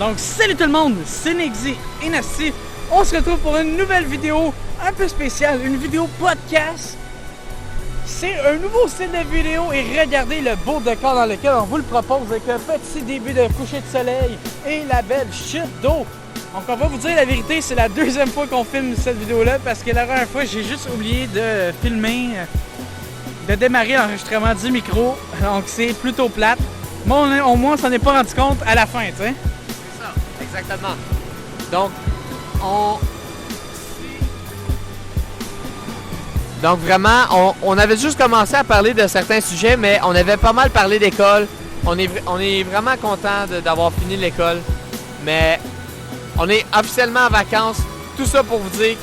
Donc salut tout le monde, c'est Nexy et Nasty. On se retrouve pour une nouvelle vidéo un peu spéciale, une vidéo podcast. C'est un nouveau style de vidéo et regardez le beau décor dans lequel on vous le propose avec un petit début de coucher de soleil et la belle chute d'eau. Donc on va vous dire la vérité, c'est la deuxième fois qu'on filme cette vidéo-là parce que la première fois j'ai juste oublié de filmer, de démarrer l'enregistrement du micro. Donc c'est plutôt plate. Mais au moins on s'en est pas rendu compte à la fin, tu sais. C'est ça, exactement. Donc vraiment, on avait juste commencé à parler de certains sujets, mais on avait pas mal parlé d'école. On est vraiment content d'avoir fini l'école, mais on est officiellement en vacances. Tout ça pour vous dire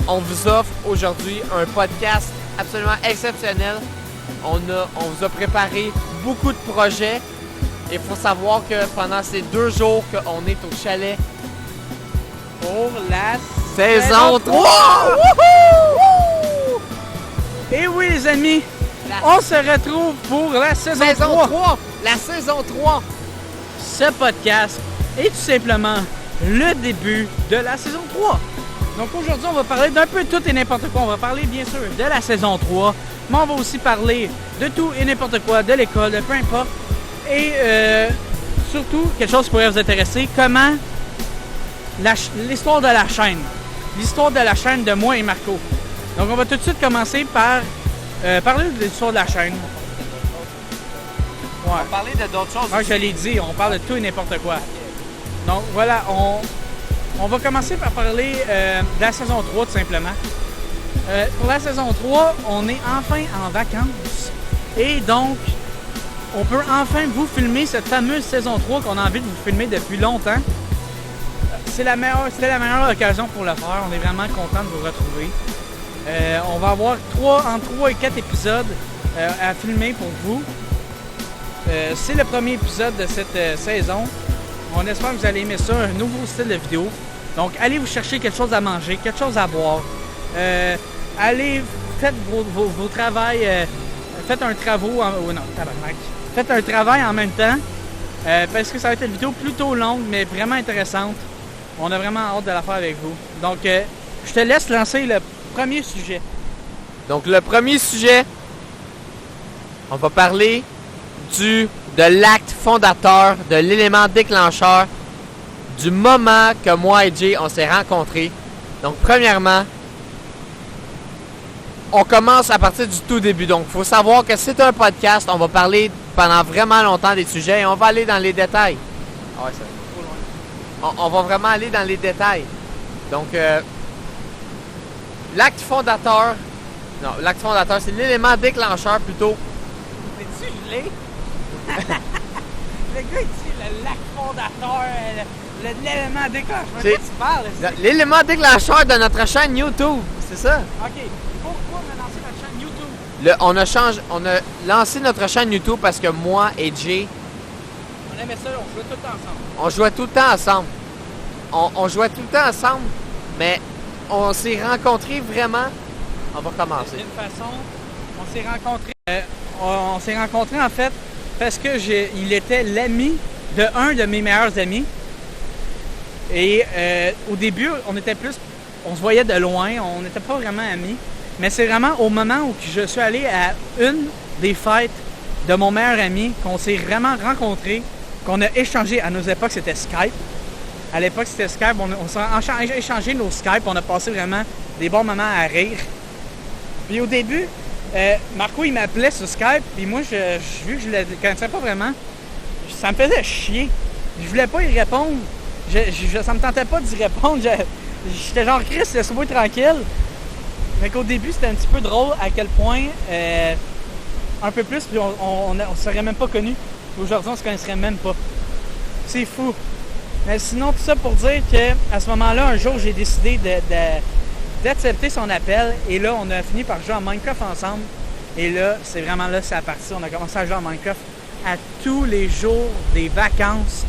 qu'on vous offre aujourd'hui un podcast absolument exceptionnel. On vous a préparé beaucoup de projets. Il faut savoir que pendant ces 2 jours qu'on est au chalet pour la saison 3! Wouhou! Et oui les amis, on se retrouve pour la saison 3. La saison 3! Ce podcast est tout simplement le début de la saison 3. Donc aujourd'hui on va parler d'un peu tout et n'importe quoi. On va parler bien sûr de la saison 3, mais on va aussi parler de tout et n'importe quoi, de l'école, de peu importe. Et surtout, quelque chose qui pourrait vous intéresser, comment l'histoire de la chaîne. L'histoire de la chaîne de moi et Marco. Donc on va tout de suite commencer par parler de l'histoire de la chaîne. Ouais. On va parler de d'autres choses. Moi je l'ai dit, on parle de tout et n'importe quoi. Donc voilà, on va commencer par parler de la saison 3 tout simplement. Pour la saison 3, on est enfin en vacances. Et donc, on peut enfin vous filmer cette fameuse saison 3 qu'on a envie de vous filmer depuis longtemps. C'était la meilleure occasion pour le faire. On est vraiment content de vous retrouver. On va avoir entre 3 et 4 épisodes à filmer pour vous. C'est le premier épisode de cette saison. On espère que vous allez aimer ça, un nouveau style de vidéo. Donc, allez vous chercher quelque chose à manger, quelque chose à boire. Allez, faites vos travails. Faites un travail en même temps parce que ça va être une vidéo plutôt longue mais vraiment intéressante. On a vraiment hâte de la faire avec vous. Donc, je te laisse lancer le premier sujet. Donc, le premier sujet, on va parler de l'acte fondateur, de l'élément déclencheur, du moment que moi et Jay, on s'est rencontrés. Donc, premièrement, on commence à partir du tout début. Donc, il faut savoir que c'est un podcast. On va parler pendant vraiment longtemps des sujets et on va aller dans les détails. Ah ouais, ça va trop loin. On va vraiment aller dans les détails. Donc, l'acte fondateur... Non, l'acte fondateur, c'est l'élément déclencheur plutôt. Es-tu gelé? Le gars, il dit l'acte fondateur, l'élément déclencheur. De quoi tu parles? L'élément déclencheur de notre chaîne YouTube. C'est ça? OK. Pourquoi on a lancé notre chaîne YouTube? On a lancé notre chaîne YouTube parce que moi et Jay... On aimait ça, on jouait tout le temps ensemble. On jouait tout le temps ensemble. On jouait tout le temps ensemble, mais on s'est rencontrés vraiment... On va commencer. D'une façon, on s'est rencontrés en fait parce que il était l'ami de un de mes meilleurs amis. Et au début, on se voyait de loin, on n'était pas vraiment amis. Mais c'est vraiment au moment où je suis allé à une des fêtes de mon meilleur ami qu'on s'est vraiment rencontrés, qu'on a échangé. À nos époques, c'était Skype. À l'époque, c'était Skype. On s'est échangé nos Skype. On a passé vraiment des bons moments à rire. Puis au début, Marco, il m'appelait sur Skype. Puis moi, vu que je ne le connaissais pas vraiment, ça me faisait chier. Je voulais pas y répondre. Ça me tentait pas d'y répondre. J'étais genre, Chris, laisse-moi tranquille. Fait qu'au début, c'était un petit peu drôle à quel point, un peu plus, puis on ne serait même pas connus. Aujourd'hui, on se connaisserait même pas. C'est fou. Mais sinon, tout ça pour dire qu'à ce moment-là, un jour, j'ai décidé d'accepter son appel. Et là, on a fini par jouer à Minecraft ensemble. Et là, c'est vraiment là, c'est parti. On a commencé à jouer à Minecraft à tous les jours des vacances.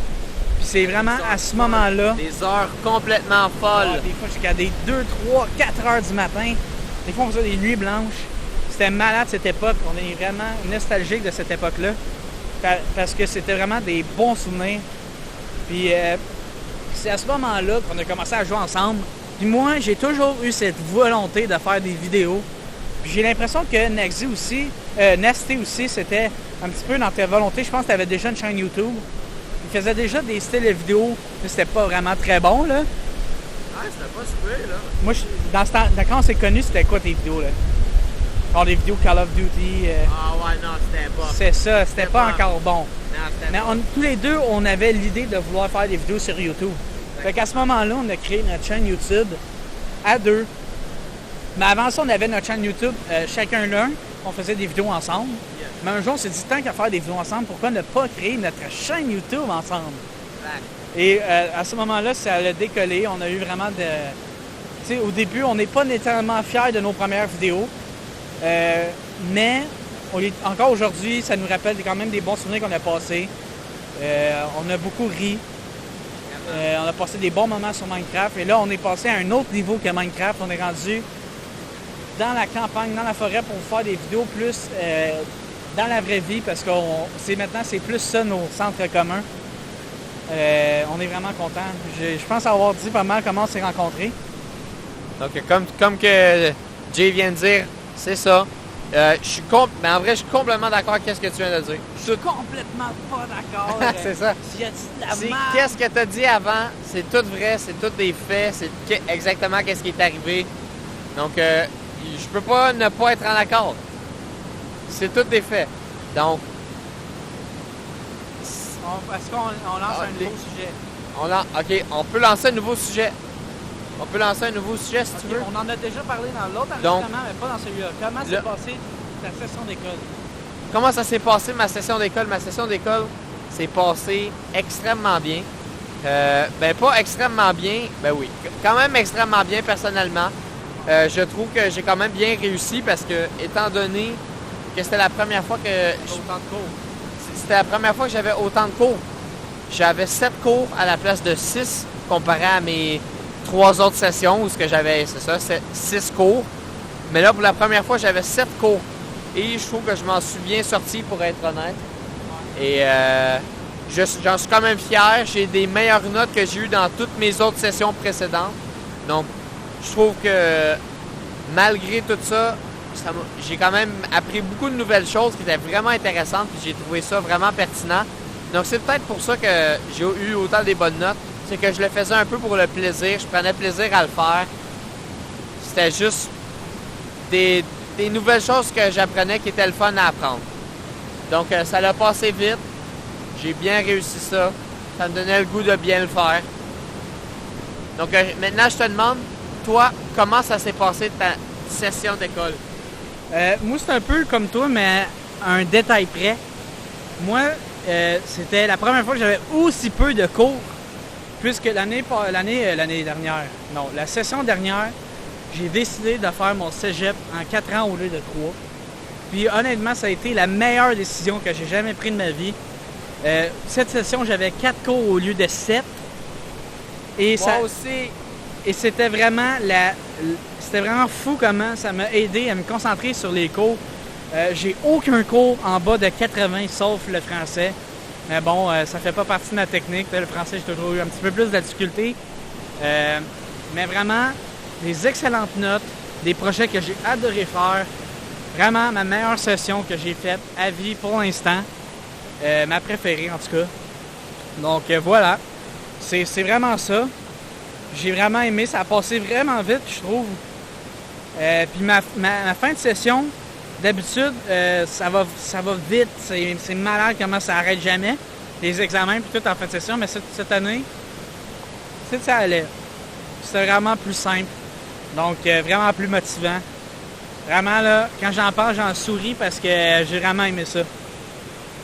Puis c'est vraiment à ce moment-là... Des heures complètement folles. Des fois, j'ai gardé 2, 3, 4 heures du matin. Des fois, on faisait des nuits blanches. C'était malade cette époque. On est vraiment nostalgique de cette époque-là. Parce que c'était vraiment des bons souvenirs. Puis c'est à ce moment-là qu'on a commencé à jouer ensemble. Puis moi, j'ai toujours eu cette volonté de faire des vidéos. Puis j'ai l'impression que Nesty aussi, c'était un petit peu dans ta volonté. Je pense que tu avais déjà une chaîne YouTube. Il faisait déjà des styles de vidéos, mais c'était pas vraiment très bon, là. Ouais, c'était pas super, là. Moi, quand on s'est connus, c'était quoi tes vidéos, là? Genre des vidéos Call of Duty. Ah ouais, non, c'était pas. C'est ça, c'était pas encore bon. Non, c'était Mais pas. tous les deux, on avait l'idée de vouloir faire des vidéos sur YouTube. Fait qu'à ce moment-là, on a créé notre chaîne YouTube à deux. Mais avant ça, on avait notre chaîne YouTube chacun l'un. On faisait des vidéos ensemble. Yeah. Mais un jour, on s'est dit, tant qu'à faire des vidéos ensemble, pourquoi ne pas créer notre chaîne YouTube ensemble? Exact. Et à ce moment-là, ça a décollé. On a eu vraiment de... Tu sais, au début, on n'est pas nécessairement fiers de nos premières vidéos. Mais encore aujourd'hui, ça nous rappelle quand même des bons souvenirs qu'on a passés. On a beaucoup ri. On a passé des bons moments sur Minecraft. Et là, on est passé à un autre niveau que Minecraft. On est rendu dans la campagne, dans la forêt pour faire des vidéos plus dans la vraie vie parce que maintenant, c'est plus ça nos centres communs. On est vraiment contents. Je pense avoir dit pas mal comment on s'est rencontrés. Donc, comme que Jay vient de dire, c'est ça. Mais en vrai, je suis complètement d'accord avec ce que tu viens de dire. Je suis complètement pas d'accord. C'est ça. Tu as dit de la merde. Qu'est-ce que tu as dit avant, c'est tout vrai, c'est tout des faits, c'est exactement qu'est-ce qui est arrivé. Donc, je peux pas ne pas être en accord. C'est tout des faits. Donc, Est-ce qu'on lance un nouveau sujet? OK, on peut lancer un nouveau sujet. On peut lancer un nouveau sujet si tu veux. On en a déjà parlé dans l'autre enregistrement, mais pas dans celui-là. Comment s'est passée ta session d'école? Comment ça s'est passé ma session d'école? Ma session d'école s'est passée extrêmement bien. Pas extrêmement bien, ben oui, quand même extrêmement bien personnellement. Je trouve que j'ai quand même bien réussi parce que, étant donné que c'était la première fois que... C'était la première fois que j'avais autant de cours. J'avais 7 cours à la place de 6 comparé à mes 3 autres sessions où ce que j'avais, c'est ça, 6 cours. Mais là, pour la première fois, j'avais 7 cours. Et je trouve que je m'en suis bien sorti, pour être honnête. Et j'en suis quand même fier. J'ai des meilleures notes que j'ai eues dans toutes mes autres sessions précédentes. Donc, je trouve que malgré tout ça, j'ai quand même appris beaucoup de nouvelles choses qui étaient vraiment intéressantes. Puis j'ai trouvé ça vraiment pertinent. Donc, c'est peut-être pour ça que j'ai eu autant des bonnes notes. C'est que je le faisais un peu pour le plaisir. Je prenais plaisir à le faire. C'était juste des nouvelles choses que j'apprenais qui étaient le fun à apprendre. Donc, ça l'a passé vite. J'ai bien réussi ça. Ça me donnait le goût de bien le faire. Donc, maintenant, je te demande, toi, comment ça s'est passé ta session d'école? Moi, c'est un peu comme toi, mais à un détail près. Moi, c'était la première fois que j'avais aussi peu de cours, puisque l'année dernière, non, la session dernière, j'ai décidé de faire mon cégep en 4 ans au lieu de 3. Puis honnêtement, ça a été la meilleure décision que j'ai jamais prise de ma vie. Cette session, j'avais 4 cours au lieu de 7. Et Moi aussi. Et c'était vraiment fou comment ça m'a aidé à me concentrer sur les cours. J'ai aucun cours en bas de 80 sauf le français. Mais bon, ça fait pas partie de ma technique. Le français, j'ai toujours eu un petit peu plus de difficulté. Mais vraiment, des excellentes notes, des projets que j'ai adoré faire. Vraiment ma meilleure session que j'ai faite à vie pour l'instant. Ma préférée en tout cas. Donc voilà, c'est vraiment ça. J'ai vraiment aimé, ça a passé vraiment vite, je trouve. Puis ma fin de session, d'habitude, ça va vite. C'est malade comment ça arrête jamais. Les examens puis tout en fin de session, mais cette année, ça allait. C'était vraiment plus simple. Donc vraiment plus motivant. Vraiment là, quand j'en parle, j'en souris parce que j'ai vraiment aimé ça.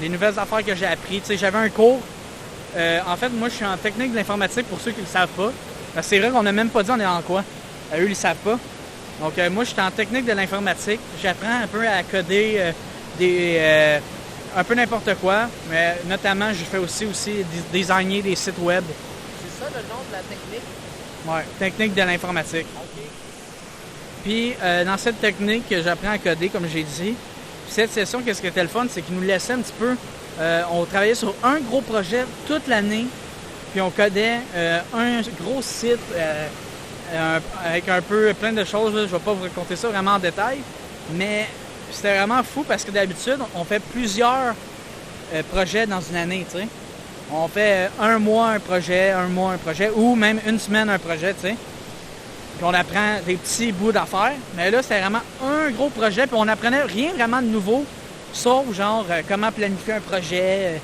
Les nouvelles affaires que j'ai apprises. J'avais un cours. En fait, moi, je suis en technique de l'informatique pour ceux qui ne le savent pas. Parce que c'est vrai qu'on n'a même pas dit on est en quoi. Eux, ils ne le savent pas. Donc, moi, je suis en technique de l'informatique. J'apprends un peu à coder un peu n'importe quoi. Mais notamment, je fais aussi designer des sites web. C'est ça le nom de la technique? Oui, technique de l'informatique. OK. Puis, dans cette technique, j'apprends à coder, comme j'ai dit. Puis cette session, qu'est-ce qui était le fun, c'est qu'ils nous laissaient un petit peu... on travaillait sur un gros projet toute l'année. puis on codait un gros site avec un peu plein de choses. Là. Je vais pas vous raconter ça vraiment en détail, mais c'était vraiment fou parce que d'habitude, on fait plusieurs projets dans une année, tu sais. On fait un mois un projet, ou même une semaine un projet, tu sais. Puis on apprend des petits bouts d'affaires. Mais là, c'était vraiment un gros projet, puis on apprenait rien vraiment de nouveau, sauf genre comment planifier un projet,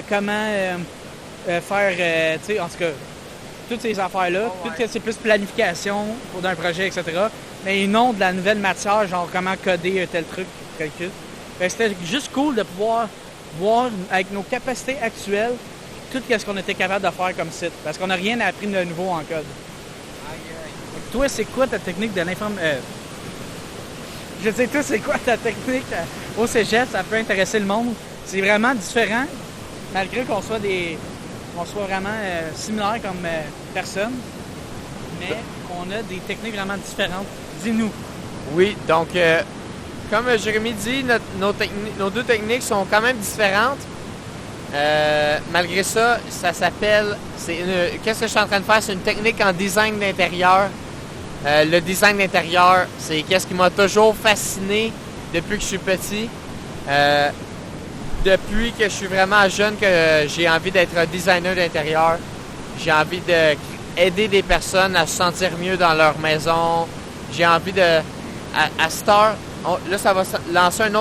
comment faire, tu sais, en tout cas, toutes ces affaires-là. Oh, ouais. Tout c'est plus planification d'un projet, etc. Mais non de la nouvelle matière, genre comment coder un tel truc, calcul. C'était juste cool de pouvoir voir avec nos capacités actuelles tout ce qu'on était capable de faire comme site. Parce qu'on n'a rien appris de nouveau en code. Toi, c'est quoi ta technique de l'informatique? Je sais, toi, c'est quoi ta technique au cégep? Ça peut intéresser le monde. C'est vraiment différent, malgré qu'on soit vraiment similaires comme personne. Mais on a des techniques vraiment différentes. Dis-nous. Oui, donc, comme Jérémy dit, nos deux techniques sont quand même différentes. Malgré ça, ça s'appelle... Qu'est-ce que je suis en train de faire? C'est une technique en design d'intérieur. Le design d'intérieur, c'est qu'est-ce qui m'a toujours fasciné depuis que je suis petit. Depuis que je suis vraiment jeune, que j'ai envie d'être un designer d'intérieur. J'ai envie d'aider des personnes à se sentir mieux dans leur maison. J'ai envie de... À cette heure, là, ça va lancer un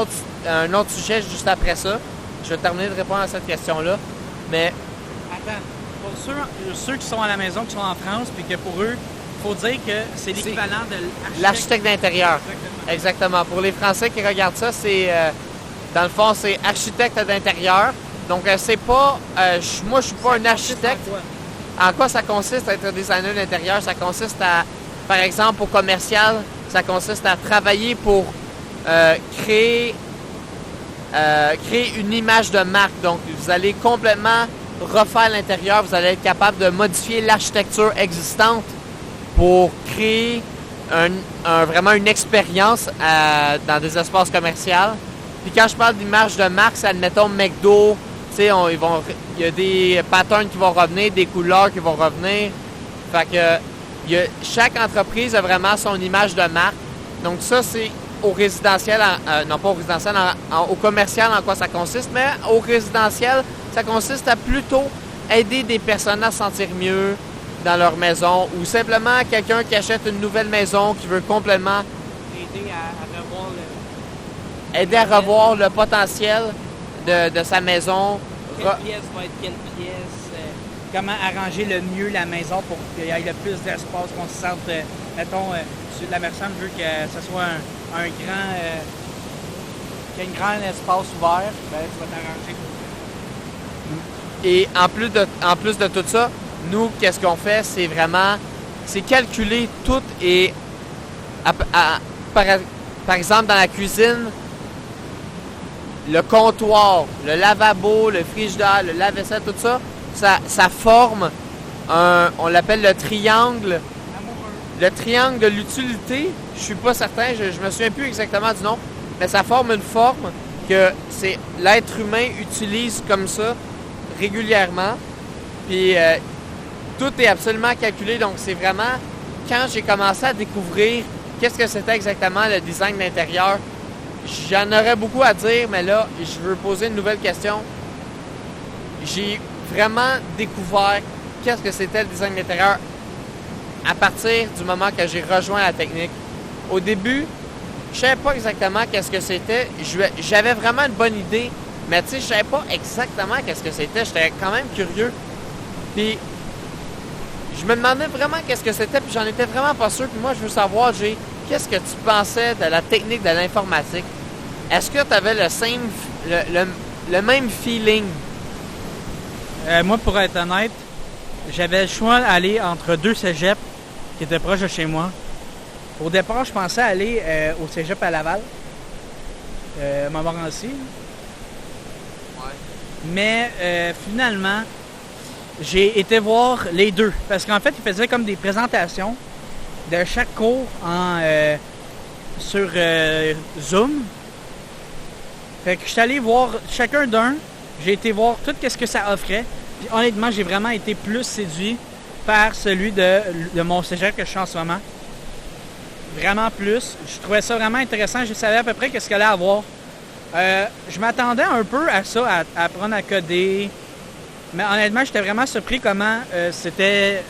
autre sujet juste après ça. Je vais terminer de répondre à cette question-là. Mais... Attends, pour ceux qui sont à la maison, qui sont en France, puis que pour eux, il faut dire que c'est l'équivalent de l'architecte d'intérieur. Exactement. Pour les Français qui regardent ça, c'est... dans le fond, c'est architecte d'intérieur. Donc, c'est pas... moi, je suis pas un architecte. En quoi ça consiste à être designer d'intérieur? Ça consiste à, par exemple, au commercial, ça consiste à travailler pour créer une image de marque. Donc, vous allez complètement refaire l'intérieur. Vous allez être capable de modifier l'architecture existante pour créer vraiment une expérience dans des espaces commerciaux. Puis quand je parle d'image de marque, c'est admettons McDo, tu sais, il y a des patterns qui vont revenir, des couleurs qui vont revenir. Fait que chaque entreprise a vraiment son image de marque. Donc ça, c'est au résidentiel, non pas au résidentiel, au commercial en quoi ça consiste, mais au résidentiel, ça consiste à plutôt aider des personnes à se sentir mieux dans leur maison ou simplement quelqu'un qui achète une nouvelle maison qui veut complètement aider à revoir le potentiel de sa maison. Quelle pièce va être quelle pièce? Comment arranger le mieux la maison pour qu'il y ait le plus d'espace, qu'on se sente, mettons, la personne veut que ce soit un grand, qu'il y ait un grand espace ouvert, ben, tu vas t'arranger. Et en plus de tout ça, nous, qu'est-ce qu'on fait? C'est calculer tout et par exemple, dans la cuisine, le comptoir, le lavabo, le frigidaire, le lave-vaisselle, tout ça, ça forme on l'appelle le triangle. Le triangle de l'utilité, je suis pas certain, je me souviens plus exactement du nom, mais ça forme une forme que l'être humain utilise comme ça régulièrement. Puis tout est absolument calculé, donc c'est vraiment quand j'ai commencé à découvrir qu'est-ce que c'était exactement le design d'intérieur. J'en aurais beaucoup à dire, mais là, je veux poser une nouvelle question. J'ai vraiment découvert qu'est-ce que c'était le design d'intérieur à partir du moment que j'ai rejoint la technique. Au début, je savais pas exactement qu'est-ce que c'était. J'avais vraiment une bonne idée, mais tu sais, je savais pas exactement qu'est-ce que c'était. J'étais quand même curieux. Puis, je me demandais vraiment qu'est-ce que c'était, puis j'en étais vraiment pas sûr. Puis moi, je veux savoir, qu'est-ce que tu pensais de la technique de l'informatique? Est-ce que tu avais le même feeling? Moi, pour être honnête, j'avais le choix d'aller entre deux cégeps qui étaient proches de chez moi. Au départ, je pensais aller au cégep à Laval, Montmorency. Ouais. Mais finalement, j'ai été voir les deux. Parce qu'en fait, ils faisaient comme des présentations de chaque cours sur Zoom. Fait que je suis allé voir chacun d'un. J'ai été voir tout ce que ça offrait. Puis honnêtement, j'ai vraiment été plus séduit par celui de mon cégep que je suis en ce moment. Vraiment plus. Je trouvais ça vraiment intéressant. Je savais à peu près qu'est-ce qu'il allait avoir. Je m'attendais un peu à ça, à apprendre à coder. Mais honnêtement, j'étais vraiment surpris comment c'était...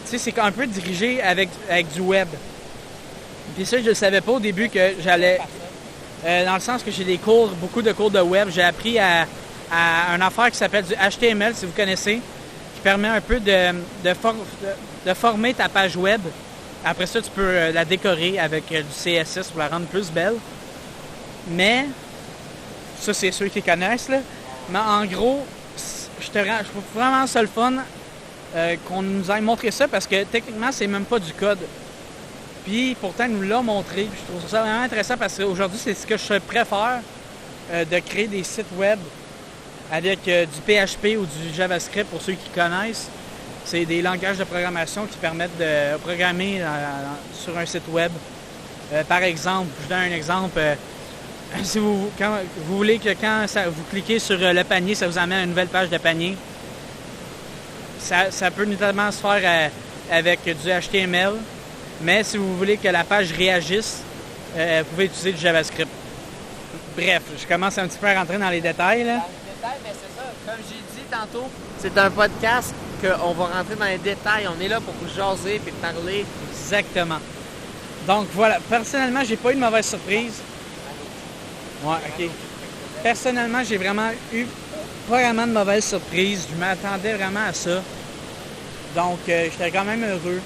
Tu sais, c'est un peu dirigé avec du web. Puis ça, je ne savais pas au début que j'allais... dans le sens que j'ai beaucoup de cours de web. J'ai appris à une affaire qui s'appelle du HTML, si vous connaissez, qui permet un peu de former ta page web. Après ça, tu peux la décorer avec du CSS pour la rendre plus belle. Mais, ça, c'est ceux qui connaissent, là. Mais en gros, je trouve vraiment ça le fun qu'on nous ait montré ça parce que techniquement, c'est même pas du code. Puis pourtant, il nous l'a montré. Puis je trouve ça vraiment intéressant parce qu'aujourd'hui, c'est ce que je préfère de créer des sites web avec du PHP ou du JavaScript pour ceux qui connaissent. C'est des langages de programmation qui permettent de programmer sur un site web. Par exemple, je donne un exemple. Si vous voulez que quand vous cliquez sur le panier, ça vous amène à une nouvelle page de panier. Ça peut notamment se faire avec du HTML. Mais si vous voulez que la page réagisse, vous pouvez utiliser du JavaScript. Bref, je commence un petit peu à rentrer dans les détails. Là. Dans les détails, mais c'est ça. Comme j'ai dit tantôt, c'est un podcast qu'on va rentrer dans les détails. On est là pour vous jaser et parler. Exactement. Donc voilà, personnellement, j'ai pas eu de mauvaise surprise. Ouais, OK. Personnellement, j'ai vraiment eu pas vraiment de mauvaise surprise. Je m'attendais vraiment à ça. Donc, j'étais quand même heureux.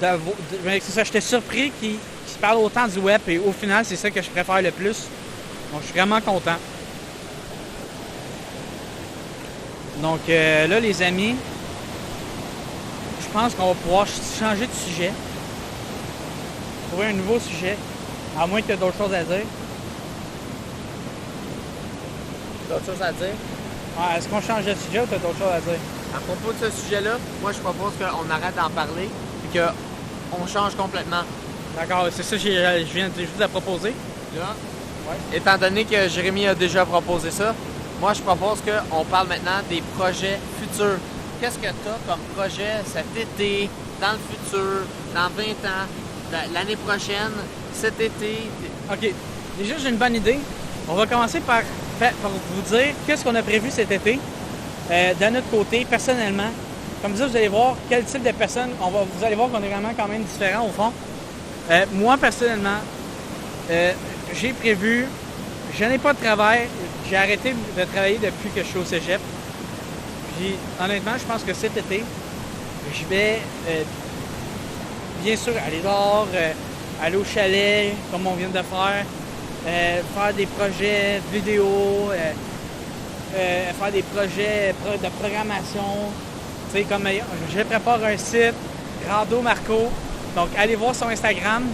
C'est ça, j'étais surpris qu'il parle autant du web et au final, c'est ça que je préfère le plus. Donc, je suis vraiment content. Donc, là, les amis, je pense qu'on va pouvoir changer de sujet. Trouver un nouveau sujet, à moins que tu aies d'autres choses à dire. D'autres choses à dire? Ah, est-ce qu'on change de sujet ou tu as d'autres choses à dire? À propos de ce sujet-là, moi, je propose qu'on arrête d'en parler et qu'on change complètement. D'accord, c'est ça que je viens juste de proposer. Là, étant donné que Jérémy a déjà proposé ça, moi, je propose qu'on parle maintenant des projets futurs. Qu'est-ce que tu as comme projet cet été, dans le futur, dans 20 ans, l'année prochaine, cet été? OK. Déjà, j'ai une bonne idée. On va commencer par vous dire qu'est-ce qu'on a prévu cet été. De notre côté, personnellement, comme ça, vous allez voir quel type de personnes, vous allez voir qu'on est vraiment quand même différents au fond. Moi, personnellement, j'ai prévu, je n'ai pas de travail, j'ai arrêté de travailler depuis que je suis au cégep. Puis, honnêtement, je pense que cet été, je vais, bien sûr, aller dehors, aller au chalet, comme on vient de faire, faire des projets vidéo, faire des projets de programmation. Tu sais, comme je prépare un site, Rando Marco. Donc, allez voir son Instagram.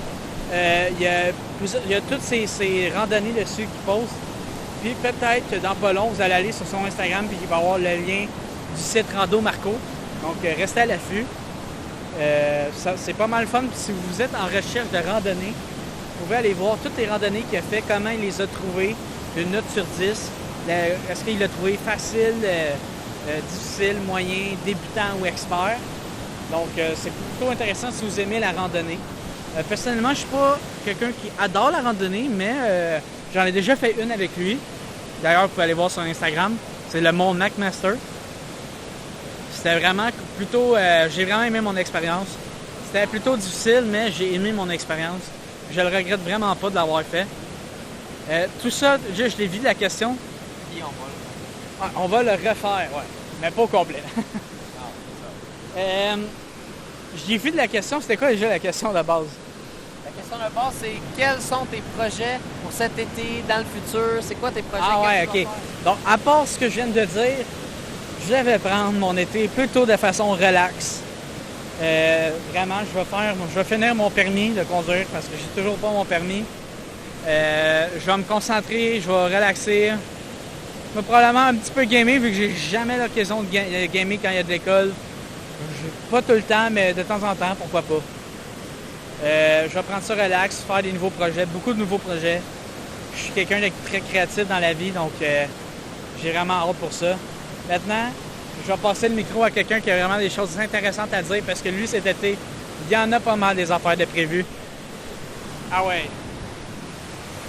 Il y a toutes ces randonnées dessus qu'il poste. Puis peut-être que dans pas long, vous allez aller sur son Instagram puis il va y avoir le lien du site Rando Marco. Donc, restez à l'affût. C'est pas mal fun. Puis si vous êtes en recherche de randonnée, vous pouvez aller voir toutes les randonnées qu'il a fait, comment il les a trouvées, une note sur 10. Est-ce qu'il l'a trouvé facile, difficile, moyen, débutant ou expert? Donc, c'est plutôt intéressant si vous aimez la randonnée. Personnellement, je ne suis pas quelqu'un qui adore la randonnée, mais j'en ai déjà fait une avec lui. D'ailleurs, vous pouvez aller voir son Instagram. C'est le Mont McMaster. C'était vraiment plutôt... j'ai vraiment aimé mon expérience. C'était plutôt difficile, mais j'ai aimé mon expérience. Je le regrette vraiment pas de l'avoir fait. Tout ça, je l'ai vu de la question. Puis On va le refaire, ouais. Mais pas au complet. Je l'ai vu de la question. C'était quoi déjà la question de base? La question de base, c'est quels sont tes projets pour cet été, dans le futur? C'est quoi tes projets? Ah ouais, OK. Donc, à part ce que je viens de dire, je vais prendre mon été plutôt de façon relax. Vraiment, je vais finir mon permis de conduire parce que j'ai toujours pas mon permis. Je vais me concentrer, je vais relaxer. Je vais probablement un petit peu gamer vu que j'ai jamais l'occasion de gamer quand il y a de l'école. Pas tout le temps, mais de temps en temps, pourquoi pas. Je vais prendre ça relax, faire des nouveaux projets, beaucoup de nouveaux projets. Je suis quelqu'un de très créatif dans la vie, donc j'ai vraiment hâte pour ça. Maintenant, je vais passer le micro à quelqu'un qui a vraiment des choses intéressantes à dire parce que lui, cet été, il y en a pas mal des affaires de prévues. Ah ouais.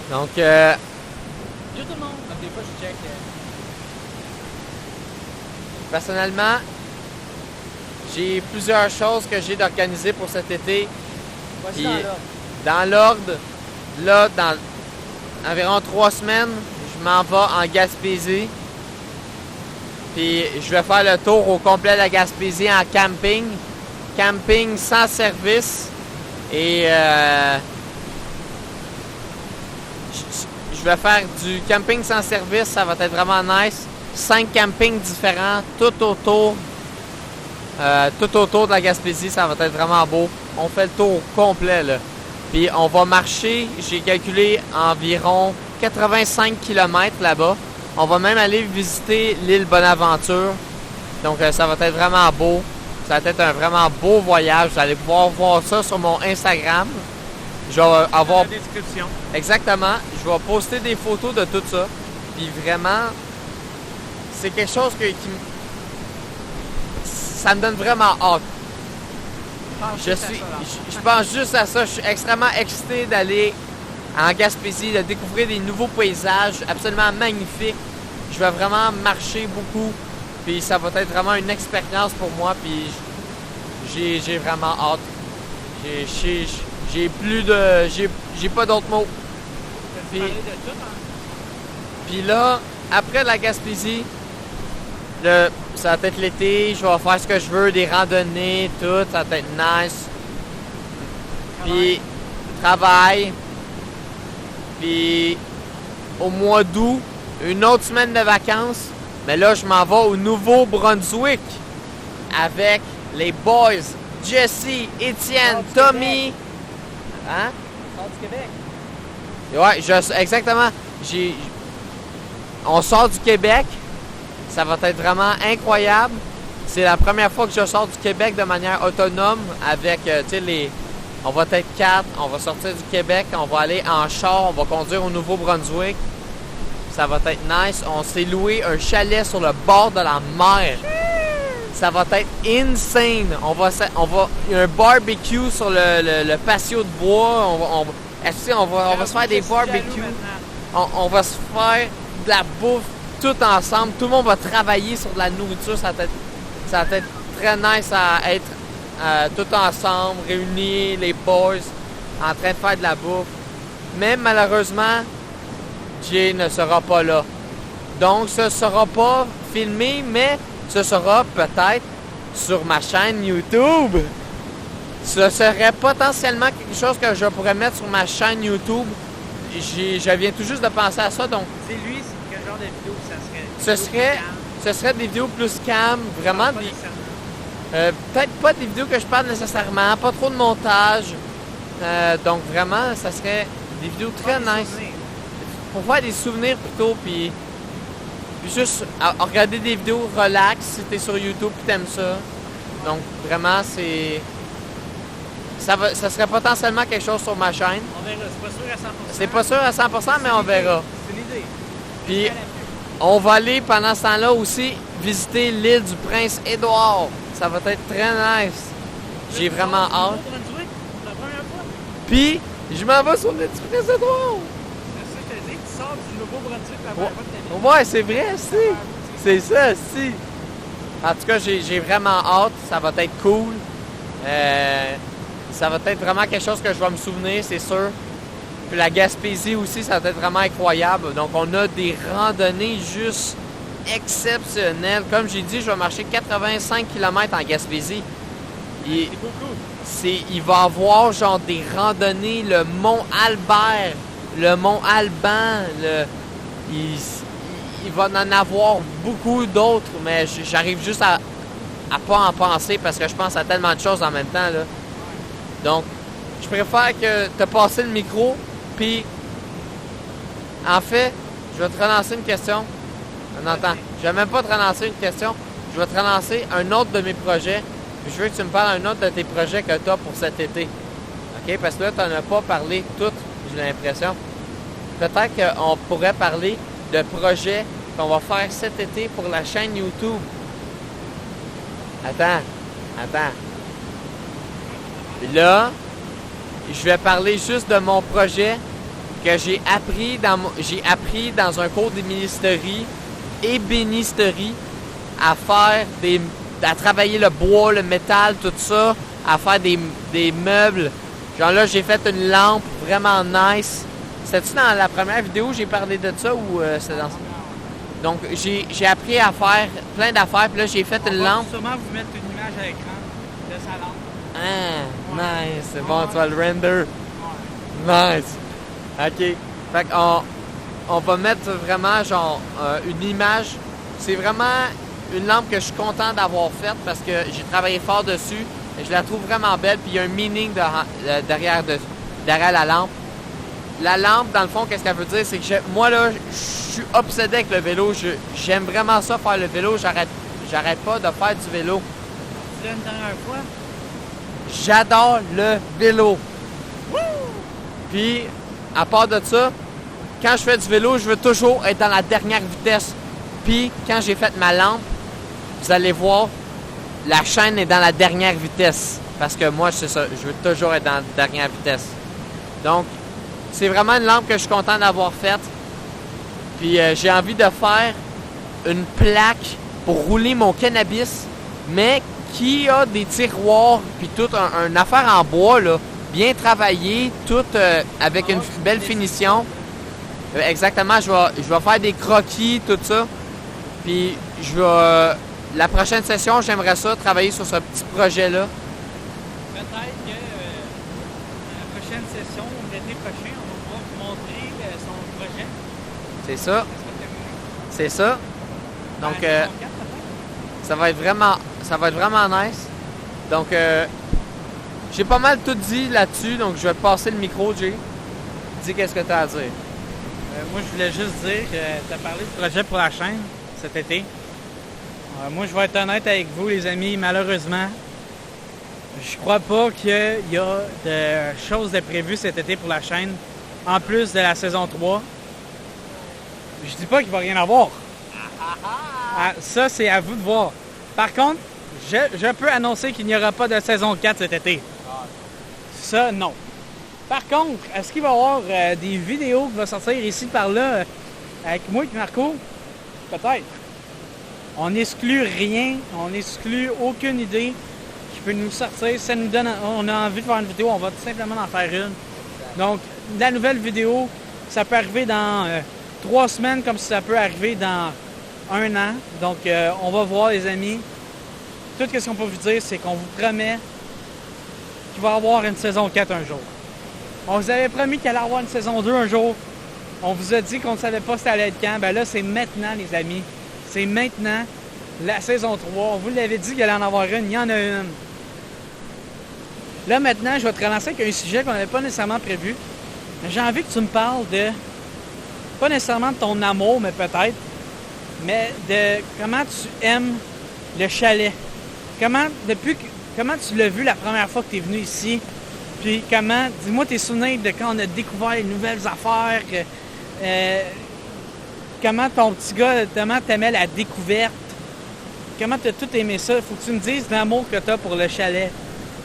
Donc, Yo tout le monde. Donc, des fois, je check. personnellement, j'ai plusieurs choses que j'ai d'organiser pour cet été. Voici Puis, dans l'ordre. dans l'ordre, là, dans environ 3 semaines, je m'en vais en Gaspésie. Puis je vais faire le tour au complet de la Gaspésie en camping. Camping sans service. Et je vais faire du camping sans service, ça va être vraiment nice. 5 campings différents, tout autour de la Gaspésie, ça va être vraiment beau. On fait le tour complet là. Puis on va marcher, j'ai calculé environ 85 km là-bas. On va même aller visiter l'île Bonaventure. Donc ça va être vraiment beau. Ça va être un vraiment beau voyage. Vous allez pouvoir voir ça sur mon Instagram. Je vais avoir... Dans la description. Exactement. Je vais poster des photos de tout ça. Puis vraiment, c'est quelque chose ça me donne vraiment hâte. Je pense juste à ça. Je suis extrêmement excité d'aller en Gaspésie, de découvrir des nouveaux paysages absolument magnifiques. Je vais vraiment marcher beaucoup. Puis ça va être vraiment une expérience pour moi. Puis j'ai vraiment hâte. J'ai pas d'autres mots. Puis là, après la Gaspésie, ça va être l'été, je vais faire ce que je veux, des randonnées, tout, ça va être nice. Puis, travail. Puis, au mois d'août, une autre semaine de vacances. Mais là, je m'en vais au Nouveau-Brunswick avec les boys, Jesse, Étienne, Tommy. Hein? Sort du Québec. Ouais, exactement. On sort du Québec. Ça va être vraiment incroyable. C'est la première fois que je sors du Québec de manière autonome avec, on va être 4, on va sortir du Québec, on va aller en char, on va conduire au Nouveau-Brunswick. Ça va être nice. On s'est loué un chalet sur le bord de la mer. Ça va être insane. Il y a un barbecue sur le patio de bois. On va se faire des barbecues. On va se faire de la bouffe tout ensemble. Tout le monde va travailler sur de la nourriture. Ça va être très nice à être tout ensemble, réunis, les boys, en train de faire de la bouffe. Mais malheureusement, Jay ne sera pas là. Donc, ce ne sera pas filmé, mais ce sera peut-être sur ma chaîne YouTube. Ce serait potentiellement quelque chose que je pourrais mettre sur ma chaîne YouTube. Je viens tout juste de penser à ça, donc... C'est lui, quel genre de vidéo ça serait? Ce serait des vidéos plus calmes, vraiment des... peut-être pas des vidéos que je parle nécessairement, pas trop de montage. Donc vraiment, ça serait des vidéos très nice. Pour faire des souvenirs plutôt, puis juste regarder des vidéos relax si t'es sur YouTube et t'aimes ça. Donc vraiment, ça serait potentiellement quelque chose sur ma chaîne. On verra, c'est pas sûr à 100%. C'est pas sûr à 100%, mais on verra. C'est l'idée. Puis on va aller pendant ce temps-là aussi visiter l'île du Prince-Édouard. Ça va être très nice. J'ai vraiment hâte. Puis je m'en vais sur l'île du Prince-Édouard. Tu sors du Nouveau-Brunswick la première fois de ta vie. Ouais, c'est vrai, si. C'est ça, si. En tout cas, j'ai vraiment hâte. Ça va être cool. Ça va être vraiment quelque chose que je vais me souvenir, c'est sûr. Puis la Gaspésie aussi, ça va être vraiment incroyable. Donc, on a des randonnées juste exceptionnelles. Comme j'ai dit, je vais marcher 85 km en Gaspésie. C'est beaucoup. Il va y avoir genre des randonnées, le Mont Albert, le Mont Alban, il va en avoir beaucoup d'autres, mais j'arrive juste à pas en penser parce que je pense à tellement de choses en même temps, là. Donc, je préfère que te passer le micro, puis en fait, je vais te relancer une question. Je vais même pas te relancer une question, je vais te relancer un autre de mes projets. Puis je veux que tu me parles d'un autre de tes projets que tu as pour cet été. OK? Parce que là, tu n'en as pas parlé toutes, j'ai l'impression. Peut-être qu'on pourrait parler de projets qu'on va faire cet été pour la chaîne YouTube. Attends. Puis là, je vais parler juste de mon projet que j'ai appris dans un cours d'ébénisterie à à travailler le bois, le métal, tout ça, à faire des meubles. Genre là, j'ai fait une lampe vraiment nice. C'était-tu dans la première vidéo j'ai parlé de ça ou c'était dans... Donc, j'ai appris à faire plein d'affaires, puis là, j'ai fait une lampe. On va sûrement vous mettre une image à l'écran de sa lampe. Ah, nice. C'est bon, tu vas le render. Nice. OK. Fait qu'on va mettre vraiment, genre, une image. C'est vraiment une lampe que je suis content d'avoir faite parce que j'ai travaillé fort dessus. Et je la trouve vraiment belle, puis il y a un meaning derrière la lampe. La lampe, dans le fond, qu'est-ce qu'elle veut dire? C'est que moi, là, je suis obsédé avec le vélo. J'aime vraiment ça, faire le vélo. J'arrête pas de faire du vélo. Tu l'as une dernière fois? J'adore le vélo. Woo! Puis, à part de ça, quand je fais du vélo, je veux toujours être dans la dernière vitesse. Puis, quand j'ai fait ma lampe, vous allez voir, la chaîne est dans la dernière vitesse. Parce que moi, c'est ça, je veux toujours être dans la dernière vitesse. Donc, c'est vraiment une lampe que je suis content d'avoir faite. Puis j'ai envie de faire une plaque pour rouler mon cannabis, mais qui a des tiroirs, puis toute une affaire en bois, là, bien travaillée, toute avec une belle finition. Exactement, je vais faire des croquis, tout ça. Puis la prochaine session, j'aimerais ça, travailler sur ce petit projet-là. Peut-être que la prochaine session, l'été prochain, on va pouvoir vous montrer son projet. C'est ça. C'est ça. Donc, ça va être vraiment nice. Donc, j'ai pas mal tout dit là-dessus, donc je vais te passer le micro, Jay. Dis qu'est-ce que tu as à dire. Moi, je voulais juste dire que tu as parlé du projet pour la chaîne cet été. Moi, je vais être honnête avec vous, les amis. Malheureusement, je crois pas qu'il y a de choses de prévues cet été pour la chaîne, en plus de la saison 3. Je dis pas qu'il va rien avoir. Ah, ça, c'est à vous de voir. Par contre, je peux annoncer qu'il n'y aura pas de saison 4 cet été. Ça, non. Par contre, est-ce qu'il va y avoir des vidéos qui vont sortir ici par là avec moi et Marco? Peut-être. On n'exclut rien, on n'exclut aucune idée qui peut nous sortir. Ça nous donne, on a envie de faire une vidéo, on va tout simplement en faire une. Donc, la nouvelle vidéo, ça peut arriver dans 3 semaines comme ça peut arriver dans 1 an. Donc, on va voir, les amis. Tout ce qu'on peut vous dire, c'est qu'on vous promet qu'il va y avoir une saison 4 un jour. On vous avait promis qu'il allait y avoir une saison 2 un jour. On vous a dit qu'on ne savait pas si ça allait être quand. Ben là, c'est maintenant, les amis. C'est maintenant la saison 3. On vous l'avait dit qu'il allait en avoir une. Il y en a une. Là, maintenant, je vais te relancer avec un sujet qu'on n'avait pas nécessairement prévu. J'ai envie que tu me parles de... Pas nécessairement de ton amour, mais peut-être. Mais de comment tu aimes le chalet. Comment tu l'as vu la première fois que tu es venu ici? Puis comment... Dis-moi tes souvenirs de quand on a découvert les nouvelles affaires. Comment ton petit gars, comment t'aimais la découverte? Comment t'as tout aimé ça? Faut que tu me dises l'amour que t'as pour le chalet.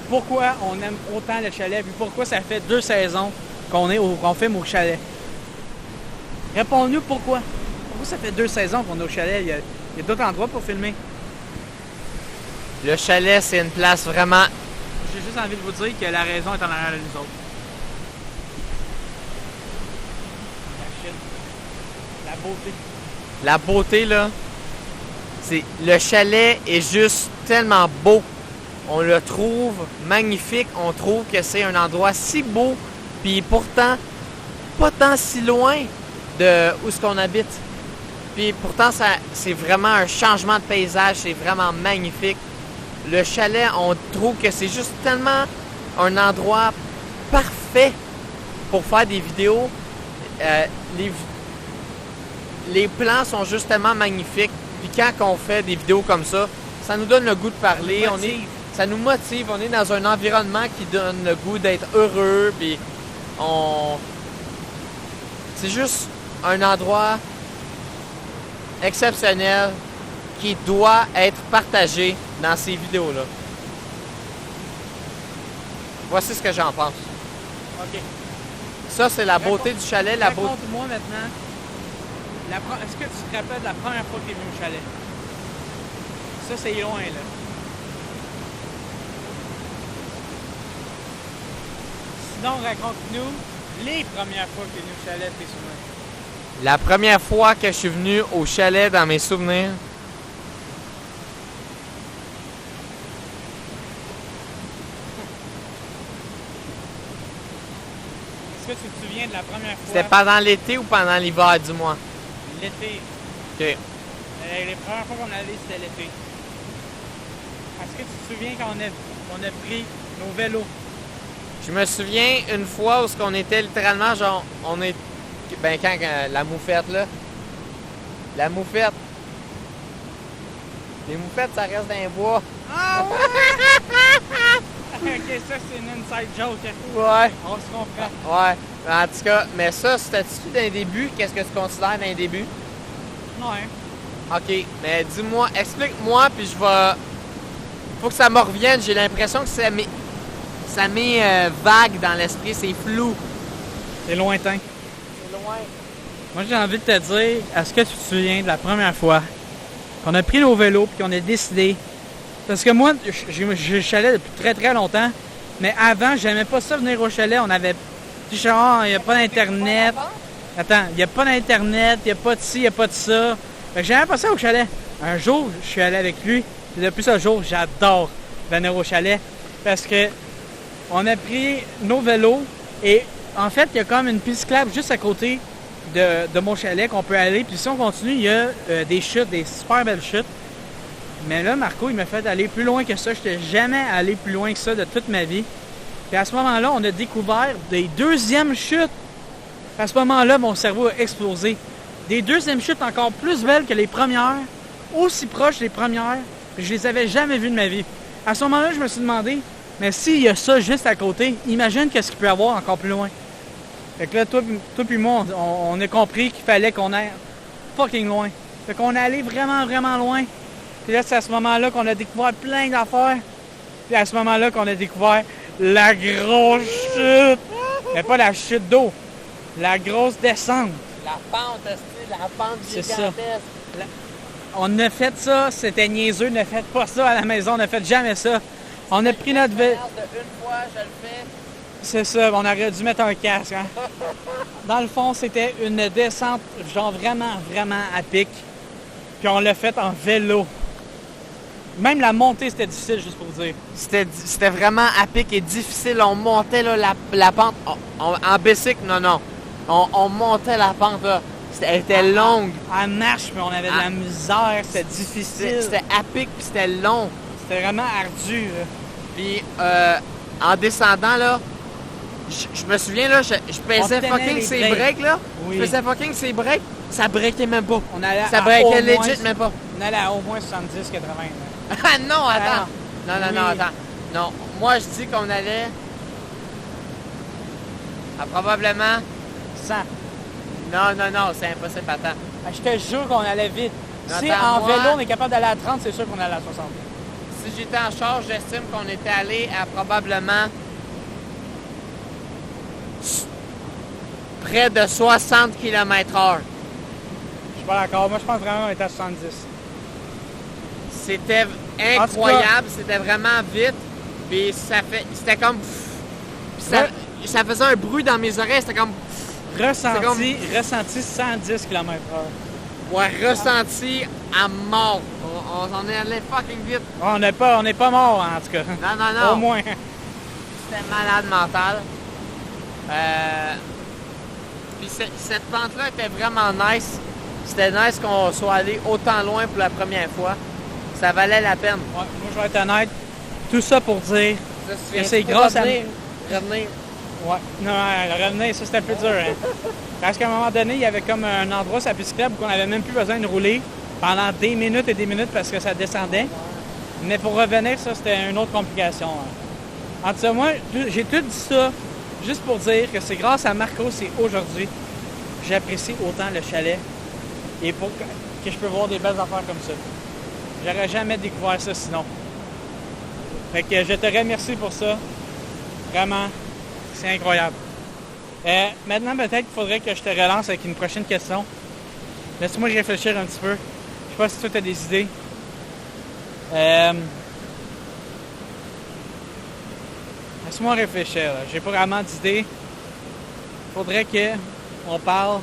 Pourquoi on aime autant le chalet? Puis pourquoi ça fait 2 saisons qu'on filme au chalet? Réponds-nous pourquoi. Pourquoi ça fait 2 saisons qu'on est au chalet? Il y a d'autres endroits pour filmer. Le chalet, c'est une place vraiment... J'ai juste envie de vous dire que la raison est en arrière de nous autres. La beauté. La beauté, là, c'est... Le chalet est juste tellement beau. On le trouve magnifique. On trouve que c'est un endroit si beau. Puis pourtant, pas tant si loin de où est-ce qu'on habite. Puis pourtant, c'est vraiment un changement de paysage. C'est vraiment magnifique. Le chalet, on trouve que c'est juste tellement un endroit parfait pour faire des vidéos. Les plans sont juste tellement magnifiques. Puis quand on fait des vidéos comme ça nous donne le goût de parler. Ça nous motive. On est dans un environnement qui donne le goût d'être heureux. Puis c'est juste un endroit exceptionnel qui doit être partagé dans ces vidéos-là. Voici ce que j'en pense. OK. Ça, c'est la beauté du chalet, la beauté... Raconte-moi maintenant, est-ce que tu te rappelles de la première fois que tu es venu au chalet? Ça, c'est loin, là. Sinon, raconte-nous les premières fois que tu es venu au chalet, tes souvenirs. La première fois que je suis venu au chalet dans mes souvenirs, Est-ce que tu te souviens de la première fois? c'était pendant l'été ou pendant l'hiver, dis-moi? L'été. OK. Les premières fois qu'on allait, c'était l'été. Est-ce que tu te souviens quand on a pris nos vélos? Je me souviens une fois où on était littéralement, genre, on est... Ben, quand la moufette, là. La moufette. Les moufettes, ça reste dans les bois. Ah ouais! Ok, ça c'est une inside joke. Ouais. On se comprend. Ouais. En tout cas, mais ça, c'était-tu d'un début? Qu'est-ce que tu considères d'un début? Ouais. OK. Mais dis-moi, explique-moi, puis je vais... Faut que ça me revienne. J'ai l'impression que ça met vague dans l'esprit. C'est flou. C'est lointain. C'est loin. Moi j'ai envie de te dire, est-ce que tu te souviens de la première fois qu'on a pris nos vélos puis qu'on a décidé. Parce que moi, j'ai le chalet depuis très très longtemps, mais avant, j'aimais pas ça venir au chalet. On avait. Genre, il n'y a pas d'internet. Attends, il n'y a pas d'internet, il n'y a pas de ci, il n'y a pas de ça. Fait que j'aimais pas ça au chalet. Un jour, je suis allé avec lui. Et depuis ce jour, j'adore venir au chalet. Parce que on a pris nos vélos et en fait, il y a comme une piste cyclable juste à côté de mon chalet qu'on peut aller. Puis si on continue, il y a des chutes, des super belles chutes. Mais là, Marco, il m'a fait aller plus loin que ça. Je n'étais jamais allé plus loin que ça de toute ma vie. Puis à ce moment-là, on a découvert des deuxièmes chutes. À ce moment-là, mon cerveau a explosé. Des deuxièmes chutes encore plus belles que les premières, aussi proches des premières. Je les avais jamais vues de ma vie. À ce moment-là, je me suis demandé, mais s'il y a ça juste à côté, imagine qu'est-ce qu'il peut y avoir encore plus loin. Fait que là, toi puis moi, on a compris qu'il fallait qu'on aille fucking loin. Fait qu'on est allé vraiment, vraiment loin. Puis là, c'est à ce moment-là qu'on a découvert plein d'affaires. Puis à ce moment-là qu'on a découvert la grosse chute. Mais pas la chute d'eau. La grosse descente. La pente, la pente C'est gigantesque. ça. On a fait ça, c'était niaiseux. Ne faites pas ça à la maison, ne faites jamais ça. On a pris notre vélo. Une fois, je le fais. C'est ça, on aurait dû mettre un casque. Hein? Dans le fond, c'était une descente genre vraiment, vraiment à pic. Puis on l'a fait en vélo. Même la montée, c'était difficile, juste pour vous dire. C'était vraiment à pic et difficile. On montait là, la pente. En bicycle, non. On montait la pente, là. Elle était longue. En marche, mais on avait de la misère, c'était difficile. C'était à pic, puis c'était long. C'était vraiment ardu. Là. Puis en descendant, là, je me souviens, là, je pesais fucking ses breaks, là. Oui. Je pesais fucking ses breaks. Ça breakait même pas. On allait ça breakait legit même pas. On allait à au moins 70-80. Ah non, attends. Non, oui. attends. Non, moi, je dis qu'on allait à probablement 100. Non, c'est impossible, attends. Je te jure qu'on allait vite. Si Attends, en moi, vélo, on est capable d'aller à 30, c'est sûr qu'on allait à 60. Si j'étais en charge, j'estime qu'on était allé à probablement près de 60 km/h. Je suis pas d'accord. Moi, je pense vraiment qu'on était à 70. C'était incroyable, c'était vraiment vite. Puis c'était comme... Puis ça faisait un bruit dans mes oreilles, c'était comme... Ressenti 110 km/h. Ouais, ressenti à mort. On est allé fucking vite. On n'est pas mort, en tout cas. Non. Au moins. C'était malade mental. Puis cette pente-là était vraiment nice. C'était nice qu'on soit allé autant loin pour la première fois. Ça valait la peine. Ouais, moi, je vais être honnête. Tout ça pour dire que c'est grâce à... Revenir. Ouais. Non, revenir, ça, c'était plus dur. Hein? Parce qu'à un moment donné, il y avait comme un endroit sur la piste cyclable où on n'avait même plus besoin de rouler pendant des minutes et des minutes parce que ça descendait. Mais pour revenir, ça, c'était une autre complication. Hein. En tout cas, moi, j'ai tout dit ça juste pour dire que c'est grâce à Marco, c'est aujourd'hui, j'apprécie autant le chalet. Et que je peux voir des belles affaires comme ça. J'aurais jamais découvert ça sinon. Fait que je te remercie pour ça. Vraiment, c'est incroyable. Maintenant, peut-être qu'il faudrait que je te relance avec une prochaine question. Laisse-moi y réfléchir un petit peu. Je sais pas si toi, tu as des idées. Laisse-moi réfléchir. Là. J'ai pas vraiment d'idées. Faudrait qu'on parle.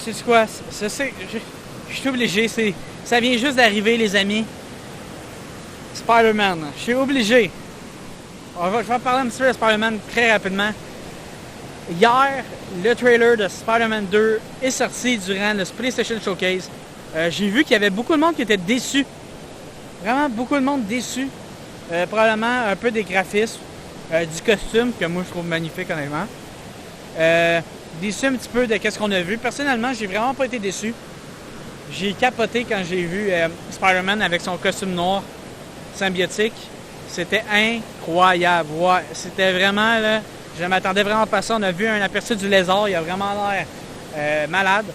Tu sais quoi? Je suis obligé. Ça vient juste d'arriver, les amis. Spider-Man. Je suis obligé. Je vais parler un petit peu de Spider-Man très rapidement. Hier, le trailer de Spider-Man 2 est sorti durant le PlayStation Showcase. J'ai vu qu'il y avait beaucoup de monde qui était déçu. Vraiment beaucoup de monde déçu. Probablement un peu des graphismes, du costume, que moi je trouve magnifique honnêtement. Déçu un petit peu de ce qu'on a vu. Personnellement, j'ai vraiment pas été déçu. J'ai capoté quand j'ai vu Spider-Man avec son costume noir symbiotique. C'était incroyable. Ouais, c'était vraiment là. Je m'attendais vraiment pas à ça. On a vu un aperçu du lézard. Il a vraiment l'air malade.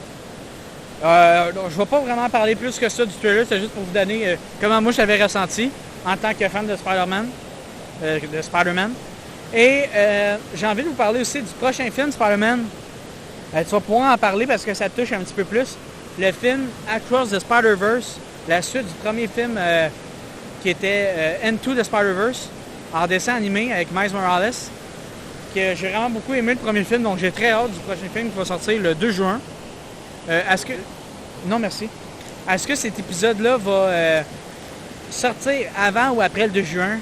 Donc, je ne vais pas vraiment parler plus que ça du trailer. C'est juste pour vous donner comment moi j'avais ressenti en tant que fan de Spider-Man. Et j'ai envie de vous parler aussi du prochain film Spider-Man. Tu vas pouvoir en parler parce que ça te touche un petit peu plus. Le film Across the Spider-Verse, la suite du premier film qui était Into the Spider-Verse, en dessin animé avec Miles Morales. Que j'ai vraiment beaucoup aimé le premier film, donc j'ai très hâte du prochain film qui va sortir le 2 juin. Est-ce que... Non, merci. Est-ce que cet épisode-là va sortir avant ou après le 2 juin?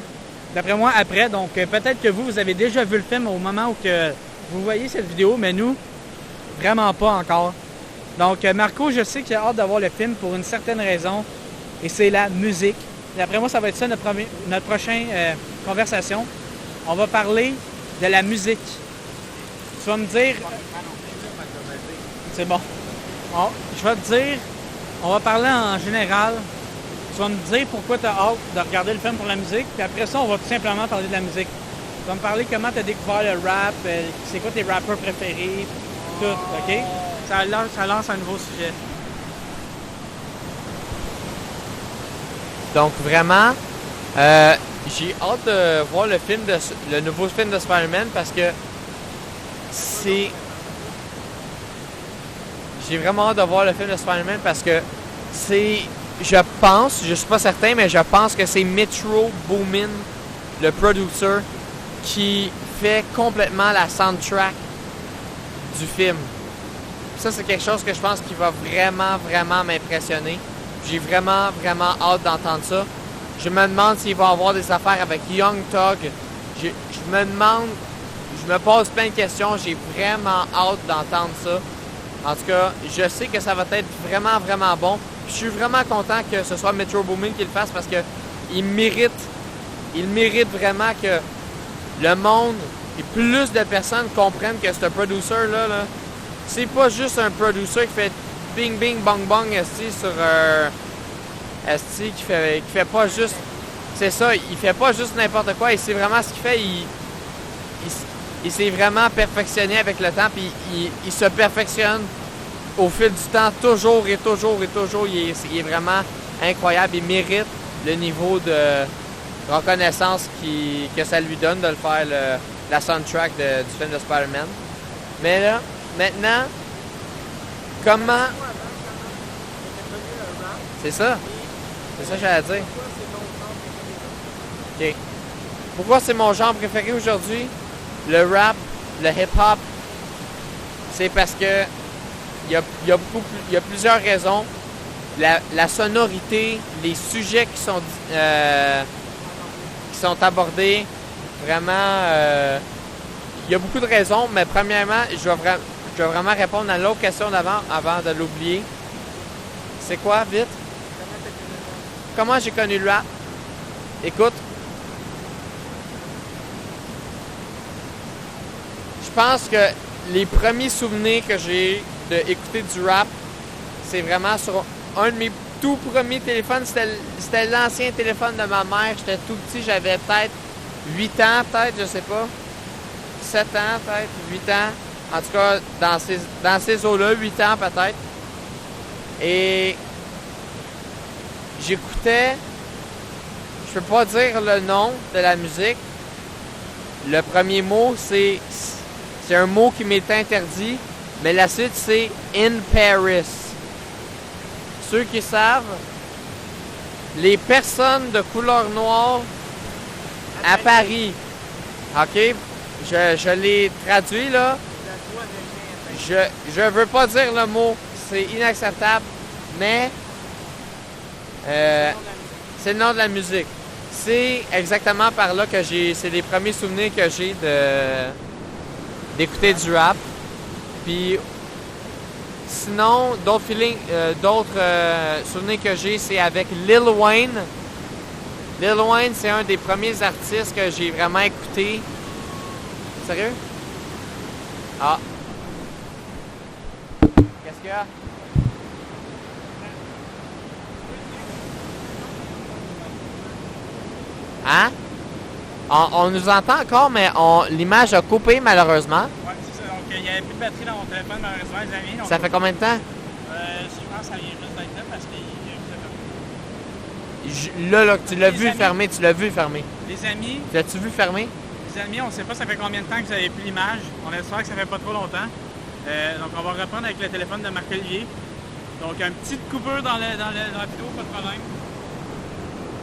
D'après moi, après. Donc, peut-être que vous avez déjà vu le film au moment où que vous voyez cette vidéo, mais nous, vraiment pas encore. Donc, Marco, je sais qu'il a hâte d'avoir le film pour une certaine raison, et c'est la musique. D'après moi, ça va être ça notre prochaine conversation. On va parler de la musique. Tu vas me dire... C'est bon. Bon, je vais te dire, on va parler en général. Tu vas me dire pourquoi tu as hâte de regarder le film pour la musique, puis après ça, on va tout simplement parler de la musique. Tu vas me parler comment tu as découvert le rap, c'est quoi tes rappeurs préférés, tout, OK? Ça lance un nouveau sujet. Donc vraiment, j'ai hâte de voir le nouveau film de Spider-Man parce que j'ai vraiment hâte de voir le film de Spider-Man parce que je suis pas certain, mais je pense que c'est Metro Boomin, le producer, qui fait complètement la soundtrack du film. Ça, c'est quelque chose que je pense qui va vraiment, vraiment m'impressionner. J'ai vraiment, vraiment hâte d'entendre ça. Je me demande s'il va y avoir des affaires avec Young Thug. Je me pose plein de questions. J'ai vraiment hâte d'entendre ça. En tout cas, je sais que ça va être vraiment, vraiment bon. Je suis vraiment content que ce soit Metro Boomin qui le fasse parce que il mérite vraiment que le monde et plus de personnes comprennent que ce producer-là, c'est pas juste un producer qui fait bing bing bang bang sur qui fait pas juste, c'est ça, il fait pas juste n'importe quoi, il sait vraiment ce qu'il fait, il s'est vraiment perfectionné avec le temps, puis il se perfectionne au fil du temps, toujours et toujours et toujours. Il est vraiment incroyable. Il mérite le niveau de reconnaissance que ça lui donne de le faire la soundtrack du film de Spider-Man. Mais là, maintenant, comment... C'est ça. C'est ça que j'allais dire. OK. Pourquoi c'est mon genre préféré aujourd'hui? Le rap, le hip-hop, c'est parce que il y a plusieurs raisons. La sonorité, les sujets qui sont abordés, vraiment, il y a beaucoup de raisons, mais premièrement, je vais vraiment répondre à l'autre question d'avant, avant de l'oublier. C'est quoi, vite? Comment j'ai connu le rap? Écoute, je pense que les premiers souvenirs que j'ai d'écouter du rap, c'est vraiment sur un de mes tout premiers téléphones. C'était l'ancien téléphone de ma mère. J'étais tout petit, j'avais peut-être 8 ans, je sais pas. 7 ans, peut-être, 8 ans. En tout cas, dans ces eaux-là, 8 ans peut-être. Et j'écoutais, je peux pas dire le nom de la musique. Le premier mot, c'est un mot qui m'est interdit, mais la suite, c'est In Paris. Ceux qui savent, les personnes de couleur noire à Paris. OK? Je l'ai traduit, là. Je veux pas dire le mot, c'est inacceptable, mais c'est le nom de la musique. C'est exactement par là que c'est les premiers souvenirs que j'ai d'écouter du rap. Puis sinon, d'autres souvenirs que j'ai, c'est avec Lil Wayne. Lil Wayne, c'est un des premiers artistes que j'ai vraiment écouté. Sérieux? Ah. Qu'est-ce qu'il y a? Hein? On nous entend encore, mais l'image a coupé malheureusement. Ouais, c'est ça. Donc, il n'y avait plus de batterie dans mon téléphone, malheureusement, les amis. Donc, Ça fait combien de temps? je pense que ça vient juste d'être là parce qu'il Là, tu l'as Les vu amis. fermer, tu l'as vu fermer. Les amis, L'as-tu vu fermer? on ne sait pas ça fait combien de temps que vous avez plus l'image. On espère que ça fait pas trop longtemps. Donc, on va reprendre avec le téléphone de Marc-Olivier. Donc, une petite coupure dans la vidéo, pas de problème.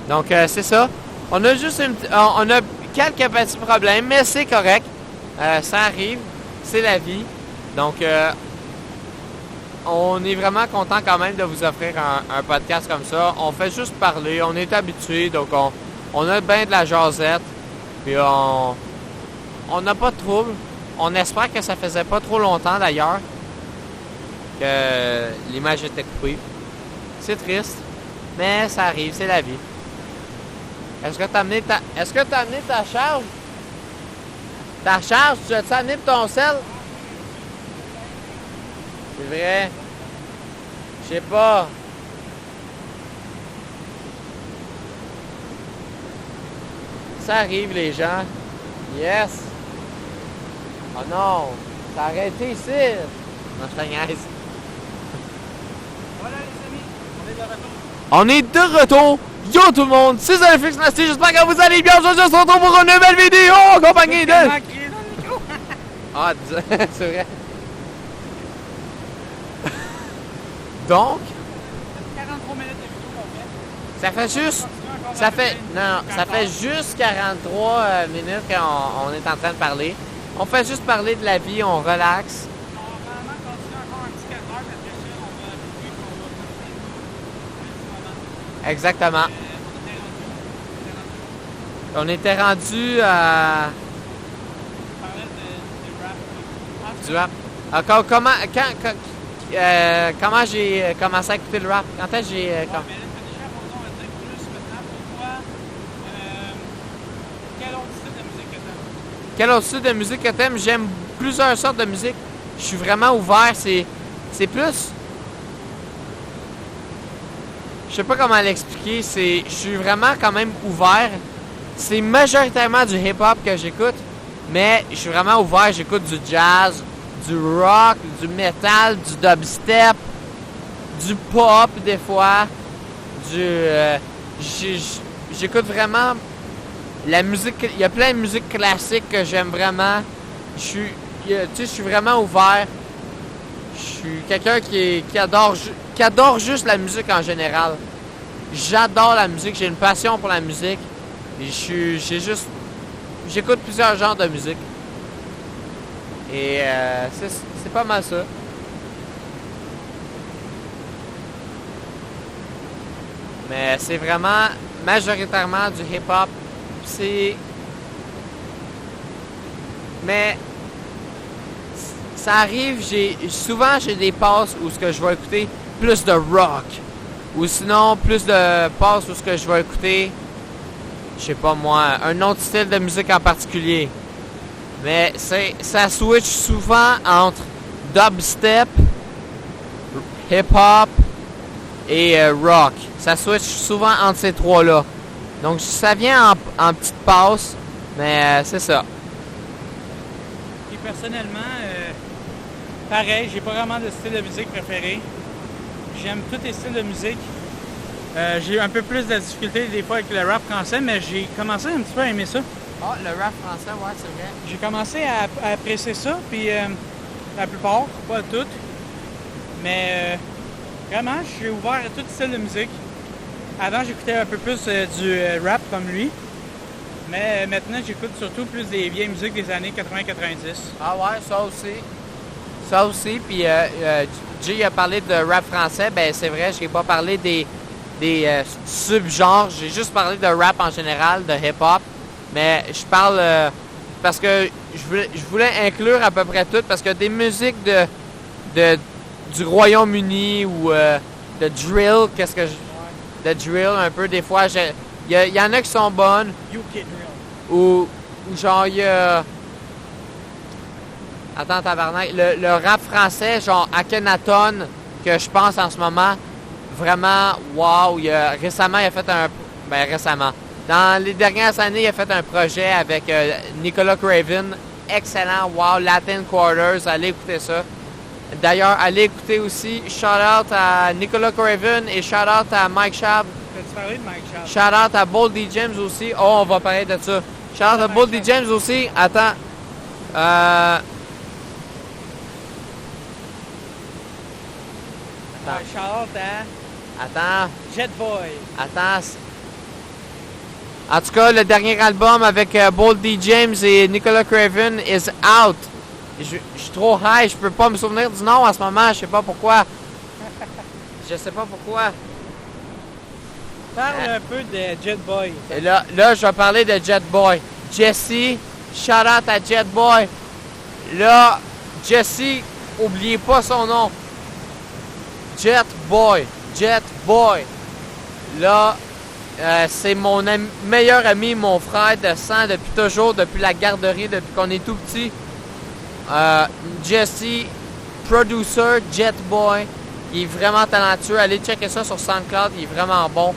Donc, c'est ça. On a juste on a quelques petits problèmes, mais c'est correct. Ça arrive. C'est la vie. Donc, on est vraiment content quand même de vous offrir un podcast comme ça. On fait juste parler. On est habitué. Donc, on a bien de la jasette. Puis, on n'a pas de trouble. On espère que ça faisait pas trop longtemps d'ailleurs que l'image était coupée. C'est triste, mais ça arrive, c'est la vie. Est-ce que t'as amené ta charge? Ta charge, tu as-tu amené pour ton sel? C'est vrai. Je sais pas. Ça arrive, les gens. Yes. Oh non. Ça a arrêté ici. Non, je te niaise. Voilà, les amis, on est de retour. On est de retour. Yo tout le monde, c'est Alfix Nasty, j'espère que vous allez bien. Aujourd'hui, on se retrouve pour une nouvelle vidéo en compagnie de... Tellement crié dans le micro. Ah, c'est vrai. Donc, 43 minutes de vidéo qu'on fait. ça fait juste... Ça fait... Non, ça fait juste 43 minutes qu'on est en train de parler. On fait juste parler de la vie, on relaxe. On va vraiment continuer encore un petit 4 heures, puis après ça, on va appliquer qu'on va continuer. Exactement. On était rendu à... On parlait de rap. du rap. Alors, comment j'ai commencé à écouter le rap? Quand est-ce que j'ai... Mais là, déjà, on va dire plus maintenant pour toi. Quel autre style de musique que t'aimes? Quel autre style de musique que t'aimes? J'aime plusieurs sortes de musique. Je suis vraiment ouvert. C'est plus... Je sais pas comment l'expliquer. Je suis vraiment quand même ouvert. C'est majoritairement du hip-hop que j'écoute. Mais je suis vraiment ouvert. J'écoute du jazz, du rock, du metal, du dubstep, du pop des fois. J'écoute vraiment la musique. Il y a plein de musique classique que j'aime vraiment. Je suis vraiment ouvert. Je suis quelqu'un qui adore juste la musique en général. J'adore la musique, j'ai une passion pour la musique. Et j'écoute plusieurs genres de musique. Et c'est pas mal ça. Mais c'est vraiment majoritairement du hip-hop. Mais ça arrive, souvent j'ai des passes où ce que je vais écouter plus de rock. Ou sinon plus de passes où ce que je vais écouter, je sais pas moi, un autre style de musique en particulier. Mais ça switch souvent entre dubstep, hip-hop et rock. Ça switch souvent entre ces trois-là. Donc ça vient en petites passes, mais c'est ça. Et personnellement, Pareil, j'ai pas vraiment de style de musique préféré. J'aime tous les styles de musique. J'ai un peu plus de difficulté des fois avec le rap français, mais j'ai commencé un petit peu à aimer ça. Ah, le rap français, ouais, c'est vrai. J'ai commencé à apprécier ça, puis la plupart, pas toutes. Mais vraiment, je suis ouvert à tout style de musique. Avant, j'écoutais un peu plus du rap comme lui. Mais maintenant, j'écoute surtout plus des vieilles musiques des années 80-90. Ah ouais, ça aussi. Ça aussi, puis Jay a parlé de rap français, ben c'est vrai, j'ai pas parlé des subgenres, j'ai juste parlé de rap en général, de hip-hop, mais je parle parce que je voulais inclure à peu près tout, parce que des musiques du Royaume-Uni ou de drill, de drill un peu, des fois, il y en a qui sont bonnes, UK Drill. ou genre il y a... Attends, tabarnak. Le rap français, genre Akhenaton, que je pense en ce moment, vraiment, wow. Récemment, il a fait un... Ben, récemment. Dans les dernières années, il a fait un projet avec Nicolas Craven. Excellent, wow. Latin Quarters, allez écouter ça. D'ailleurs, allez écouter aussi. Shout-out à Nicolas Craven et shout-out à Mike Schaab. Peux-tu parler de Mike Schaab? Shout-out à Boldy James aussi. Oh, on va parler de ça. Shout-out à Boldy James aussi. Attends. Shout-out à Attends. Jet Boy. Attends. En tout cas, le dernier album avec Boldy James et Nicolas Craven is out. Je suis trop high, je peux pas me souvenir du nom en ce moment, je sais pas pourquoi. Je sais pas pourquoi. Parle un peu de Jet Boy. Et là, je vais parler de Jet Boy. Jesse, shout out à Jet Boy. Là, Jesse, oubliez pas son nom. Jet Boy. Jet Boy. Là, c'est mon meilleur ami, mon frère de sang depuis toujours, depuis la garderie, depuis qu'on est tout petit. Jesse, producer, Jet Boy. Il est vraiment talentueux. Allez checker ça sur SoundCloud, il est vraiment bon.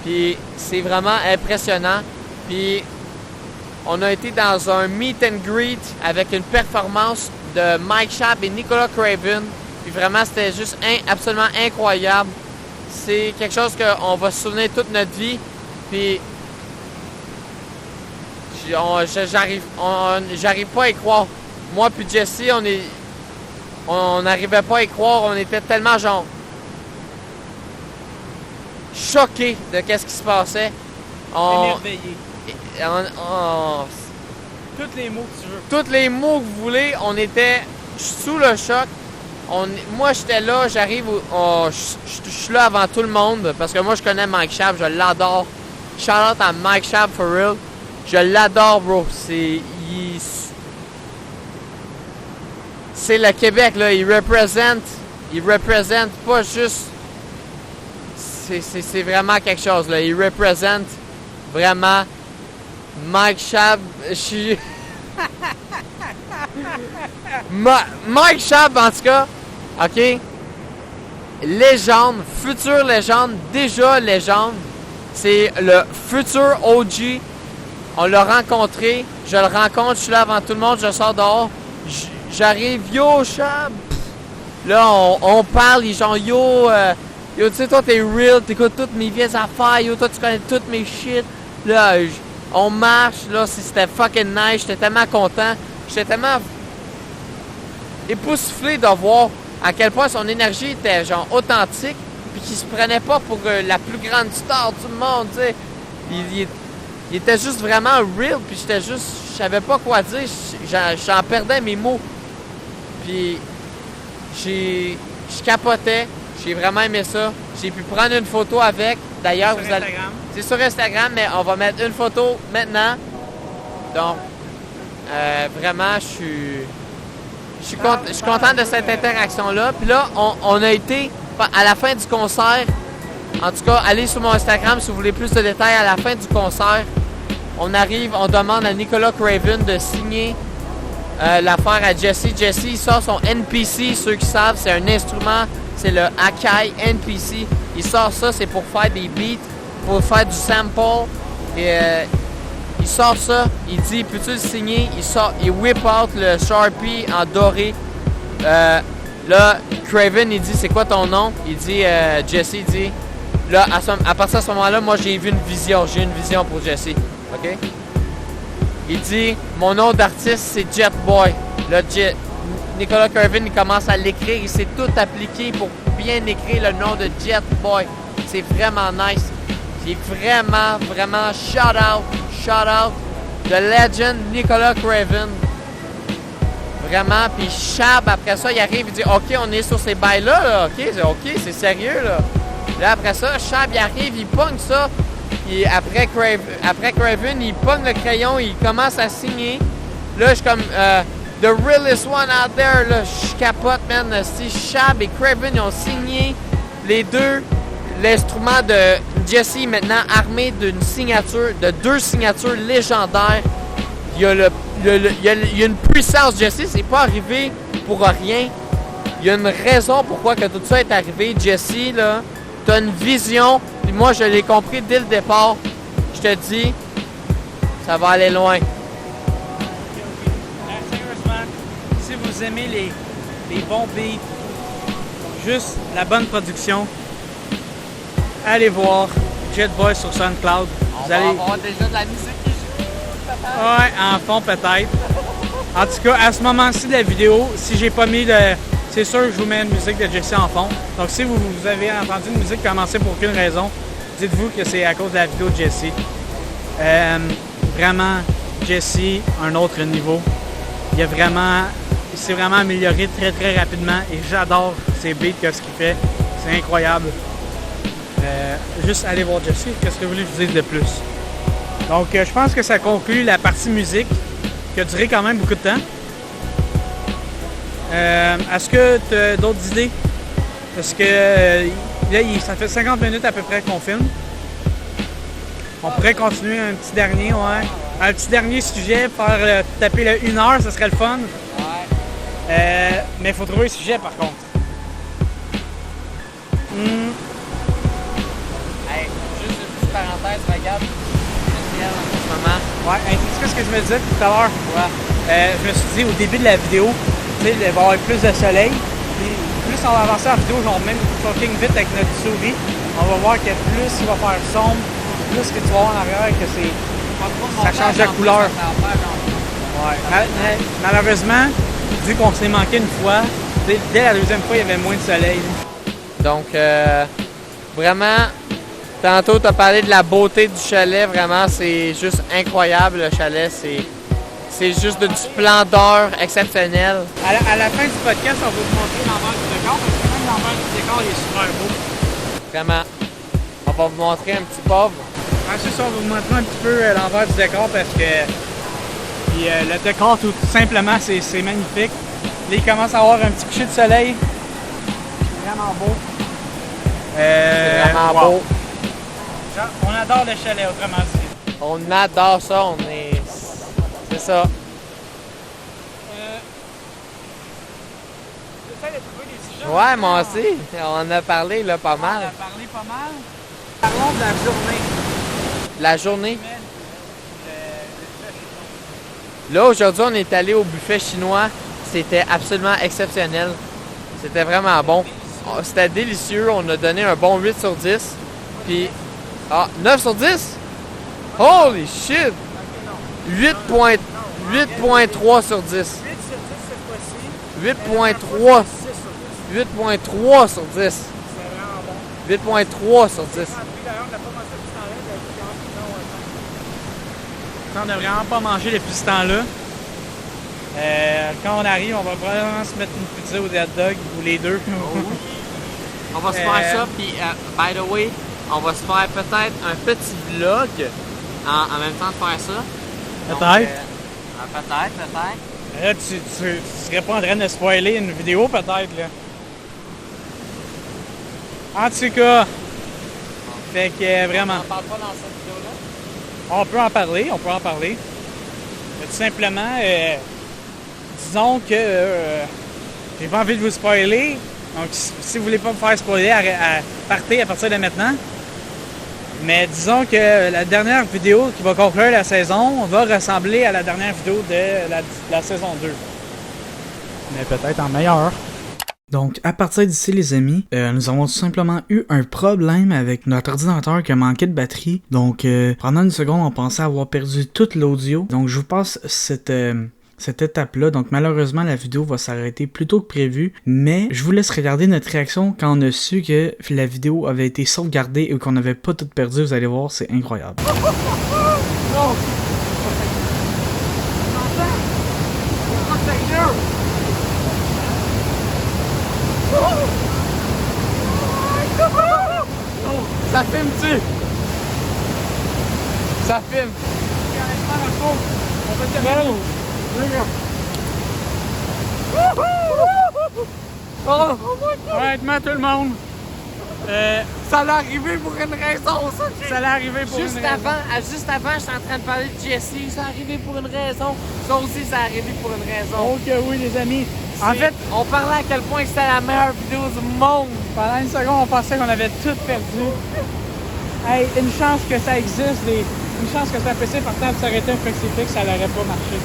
Puis c'est vraiment impressionnant. Puis on a été dans un meet and greet avec une performance de Mike Schaab et Nicolas Craven. Puis vraiment, c'était juste absolument incroyable. C'est quelque chose qu'on va se souvenir toute notre vie. Puis j'arrive pas à y croire. Moi puis Jesse, on n'arrivait pas à y croire. On était tellement genre choqués de qu'est-ce qui se passait. Émerveillé. Tous les mots que tu veux. Tous les mots que vous voulez, on était sous le choc. Moi, j'étais là, j'arrive, je suis là avant tout le monde, parce que moi, je connais Mike Schaab, je l'adore. Shout out à Mike Schaab, for real. Je l'adore, bro. C'est le Québec, là. Il représente pas juste... C'est vraiment quelque chose, là. Il représente vraiment Mike Schaab. Mike Schaab, en tout cas, OK? Légende, future légende, déjà légende. C'est le futur OG. On l'a rencontré. Je le rencontre, je suis là avant tout le monde, je sors dehors. J'arrive, yo, Schaab. Là, on parle, ils genre, yo, tu sais, toi, t'es real, t'écoutes toutes mes vieilles affaires, yo, toi, tu connais toutes mes shit. Là, on marche, là, c'était fucking nice, j'étais tellement content. J'étais tellement époustouflé de voir à quel point son énergie était genre authentique, puis qu'il se prenait pas pour la plus grande star du monde, tu sais. Il était juste vraiment real, puis je savais pas quoi dire, j'en perdais mes mots. Puis je capotais, j'ai vraiment aimé ça. J'ai pu prendre une photo avec. D'ailleurs, c'est sur Instagram, mais on va mettre une photo maintenant. Donc, vraiment, je suis content de cette interaction-là. Puis là, on a été, à la fin du concert, en tout cas, allez sur mon Instagram si vous voulez plus de détails. À la fin du concert, on arrive, on demande à Nicolas Craven de signer l'affaire à Jesse. Jesse, il sort son NPC, ceux qui savent, c'est un instrument, c'est le Akai NPC. Il sort ça, c'est pour faire des beats, pour faire du sample. Et il sort ça, il dit, peux-tu le signer? Il whip out le Sharpie en doré. Là, Craven, il dit, c'est quoi ton nom? Il dit, Jesse, il dit, là, à partir de ce moment-là, moi, j'ai vu une vision. J'ai une vision pour Jesse. OK? Il dit, mon nom d'artiste, c'est Jet Boy. Là, Nicolas Craven, il commence à l'écrire. Il s'est tout appliqué pour bien écrire le nom de Jet Boy. C'est vraiment nice. C'est vraiment, vraiment shout out, the legend Nicolas Craven. Vraiment, puis Chab, après ça, il arrive, il dit, OK, on est sur ces bails-là, là. OK, c'est sérieux, là. Là, après ça, Chab, il arrive, il pogne ça. Puis après Craven, il pogne le crayon, il commence à signer. Là, je suis comme, the realest one out there, là, je capote, man. Si Chab et Craven, ils ont signé les deux, l'instrument de Jesse, maintenant armé d'une signature, de 2 signatures légendaires. Il y a une puissance, Jesse, c'est pas arrivé pour rien. Il y a une raison pourquoi que tout ça est arrivé. Jesse, là, t'as une vision, puis moi, je l'ai compris dès le départ. Je te dis, ça va aller loin. Sérieusement, si vous aimez les bons beats, juste la bonne production, allez voir Jet Boy sur SoundCloud. On va avoir déjà de la musique qui joue. Ouais, en fond peut-être. En tout cas, à ce moment-ci de la vidéo, si j'ai pas mis le... C'est sûr que je vous mets une musique de Jesse en fond. Donc si vous avez entendu une musique commencer pour aucune raison, dites-vous que c'est à cause de la vidéo de Jesse. Vraiment, Jesse, un autre niveau. Il s'est vraiment amélioré très très rapidement et j'adore ses beats, ce qu'il fait. C'est incroyable. Juste aller voir Jesse, qu'est-ce que vous voulez que je vous dise de plus? Donc, je pense que ça conclut la partie musique qui a duré quand même beaucoup de temps. Est-ce que tu as d'autres idées? Parce que là, ça fait 50 minutes à peu près qu'on filme. On pourrait continuer un petit dernier, ouais. Un petit dernier sujet, faire taper le 1 heure, ça serait le fun. Ouais. Mais il faut trouver un sujet par contre. Hey, juste une petite parenthèse, regarde. En ce moment. Ouais, c'est ce que je me disais tout à l'heure. Ouais. Je me suis dit au début de la vidéo, tu sais, il va y avoir plus de soleil. Puis plus on va avancer en vidéo, genre même fucking vite avec notre souris, on va voir que plus il va faire sombre, plus que tu vas voir en arrière que ça change de couleur. Ouais. Malheureusement, vu qu'on s'est manqué une fois, dès la deuxième fois, il y avait moins de soleil. Donc, vraiment, tantôt, tu as parlé de la beauté du chalet. Vraiment, c'est juste incroyable, le chalet. C'est juste d'une splendeur exceptionnelle. À la fin du podcast, on va vous montrer l'envers du décor, parce que même l'envers du décor, il est super beau. Vraiment. On va vous montrer un petit pauvre. Ensuite, on va vous montrer un petit peu l'envers du décor, parce que le décor, tout simplement, c'est magnifique. Là, il commence à avoir un petit coucher de soleil. C'est vraiment beau. C'est vraiment beau. On adore le chalet, autrement dit. On adore ça. C'est ça. J'essaie de trouver des sujets. Ouais, moi aussi. On en a parlé là, pas On mal. a parlé pas mal. Parlons de la journée. La journée. Là, aujourd'hui, on est allé au buffet chinois. C'était absolument exceptionnel. C'était vraiment bon. C'était délicieux. On a donné un bon 8 sur 10. Puis, 9 sur 10? Holy shit! 8.3 sur 10. 8.3. 8.3 sur 10. 8.3 sur 10. On n'a vraiment pas mangé depuis ce temps-là. Quand on arrive, on va probablement se mettre une pizza ou des hot dogs, ou les deux. On va se faire ça, puis by the way, on va se faire peut-être un petit vlog en même temps de faire ça. Peut-être. Peut-être. Là, tu serais pas en train de spoiler une vidéo, peut-être, là. En tout cas, fait que vraiment, On parle pas dans cette vidéo-là? on peut en parler. Mais tout simplement, disons que j'ai pas envie de vous spoiler. Donc, si vous voulez pas me faire spoiler, partez à partir de maintenant. Mais disons que la dernière vidéo qui va conclure la saison va ressembler à la dernière vidéo de la saison 2. mais peut-être en meilleur. Donc, à partir d'ici, les amis, nous avons tout simplement eu un problème avec notre ordinateur qui a manqué de batterie. Donc, pendant une seconde, on pensait avoir perdu tout l'audio. Donc, je vous passe cette étape-là. Donc, malheureusement, la vidéo va s'arrêter plus tôt que prévu. Mais je vous laisse regarder notre réaction quand on a su que la vidéo avait été sauvegardée et qu'on n'avait pas tout perdu. Vous allez voir, c'est incroyable. Non! Ça filme-tu? Ça filme. Honnêtement, tout le monde, Ça allait arriver pour une raison, ça. ça allait arriver pour Juste une raison. avant, j'étais en train de parler de Jesse. Ça arrivé pour une raison. Ça aussi, ça arrivé pour une raison. Oh que oui, les amis. En fait, on parlait à quel point c'était la meilleure vidéo du monde. pendant une seconde, on pensait qu'on avait tout perdu. Hey, une chance que ça existe, une chance que c'est un PC portable s'arrêtait un Flexifix, ça n'aurait pas marché.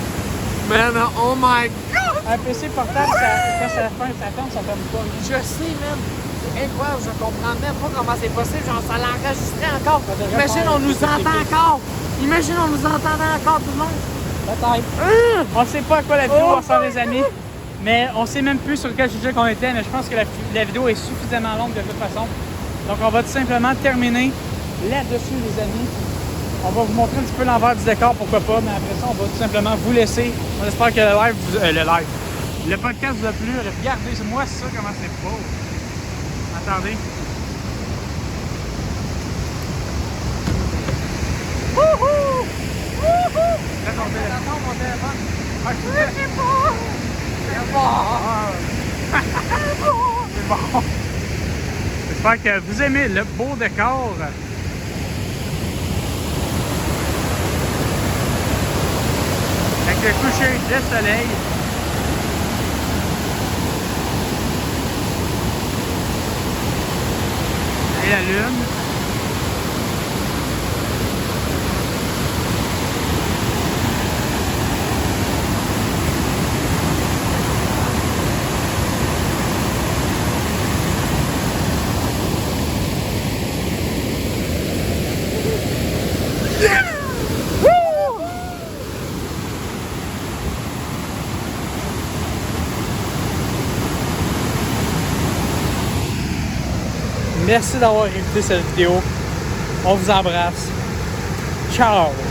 Man, oh my god! Un PC portable, quand ça tourne, ça ferme pas. Je sais, man. C'est incroyable, je comprends même pas comment c'est possible. Genre, ça l'enregistrait encore. Imagine, on nous entend encore. Imagine, on nous entendait encore, tout le monde. Peut-être. On sait pas à quoi la vidéo va ressembler, les amis. Mais on sait même plus sur quel sujet qu'on était, mais je pense que la vidéo est suffisamment longue de toute façon. Donc on va tout simplement terminer là-dessus, les amis. On va vous montrer un petit peu l'envers du décor, pourquoi pas, mais après ça, on va tout simplement vous laisser. On espère que le podcast vous a plu. Regardez, moi ça, comment c'est beau. Attendez. Wouhou! Wouhou! Là, mon téléphone. Ah, c'est bon! C'est bon! C'est bon! J'espère que vous aimez le beau décor. Avec le coucher de soleil. Et la lune. Merci d'avoir écouté cette vidéo. On vous embrasse. Ciao!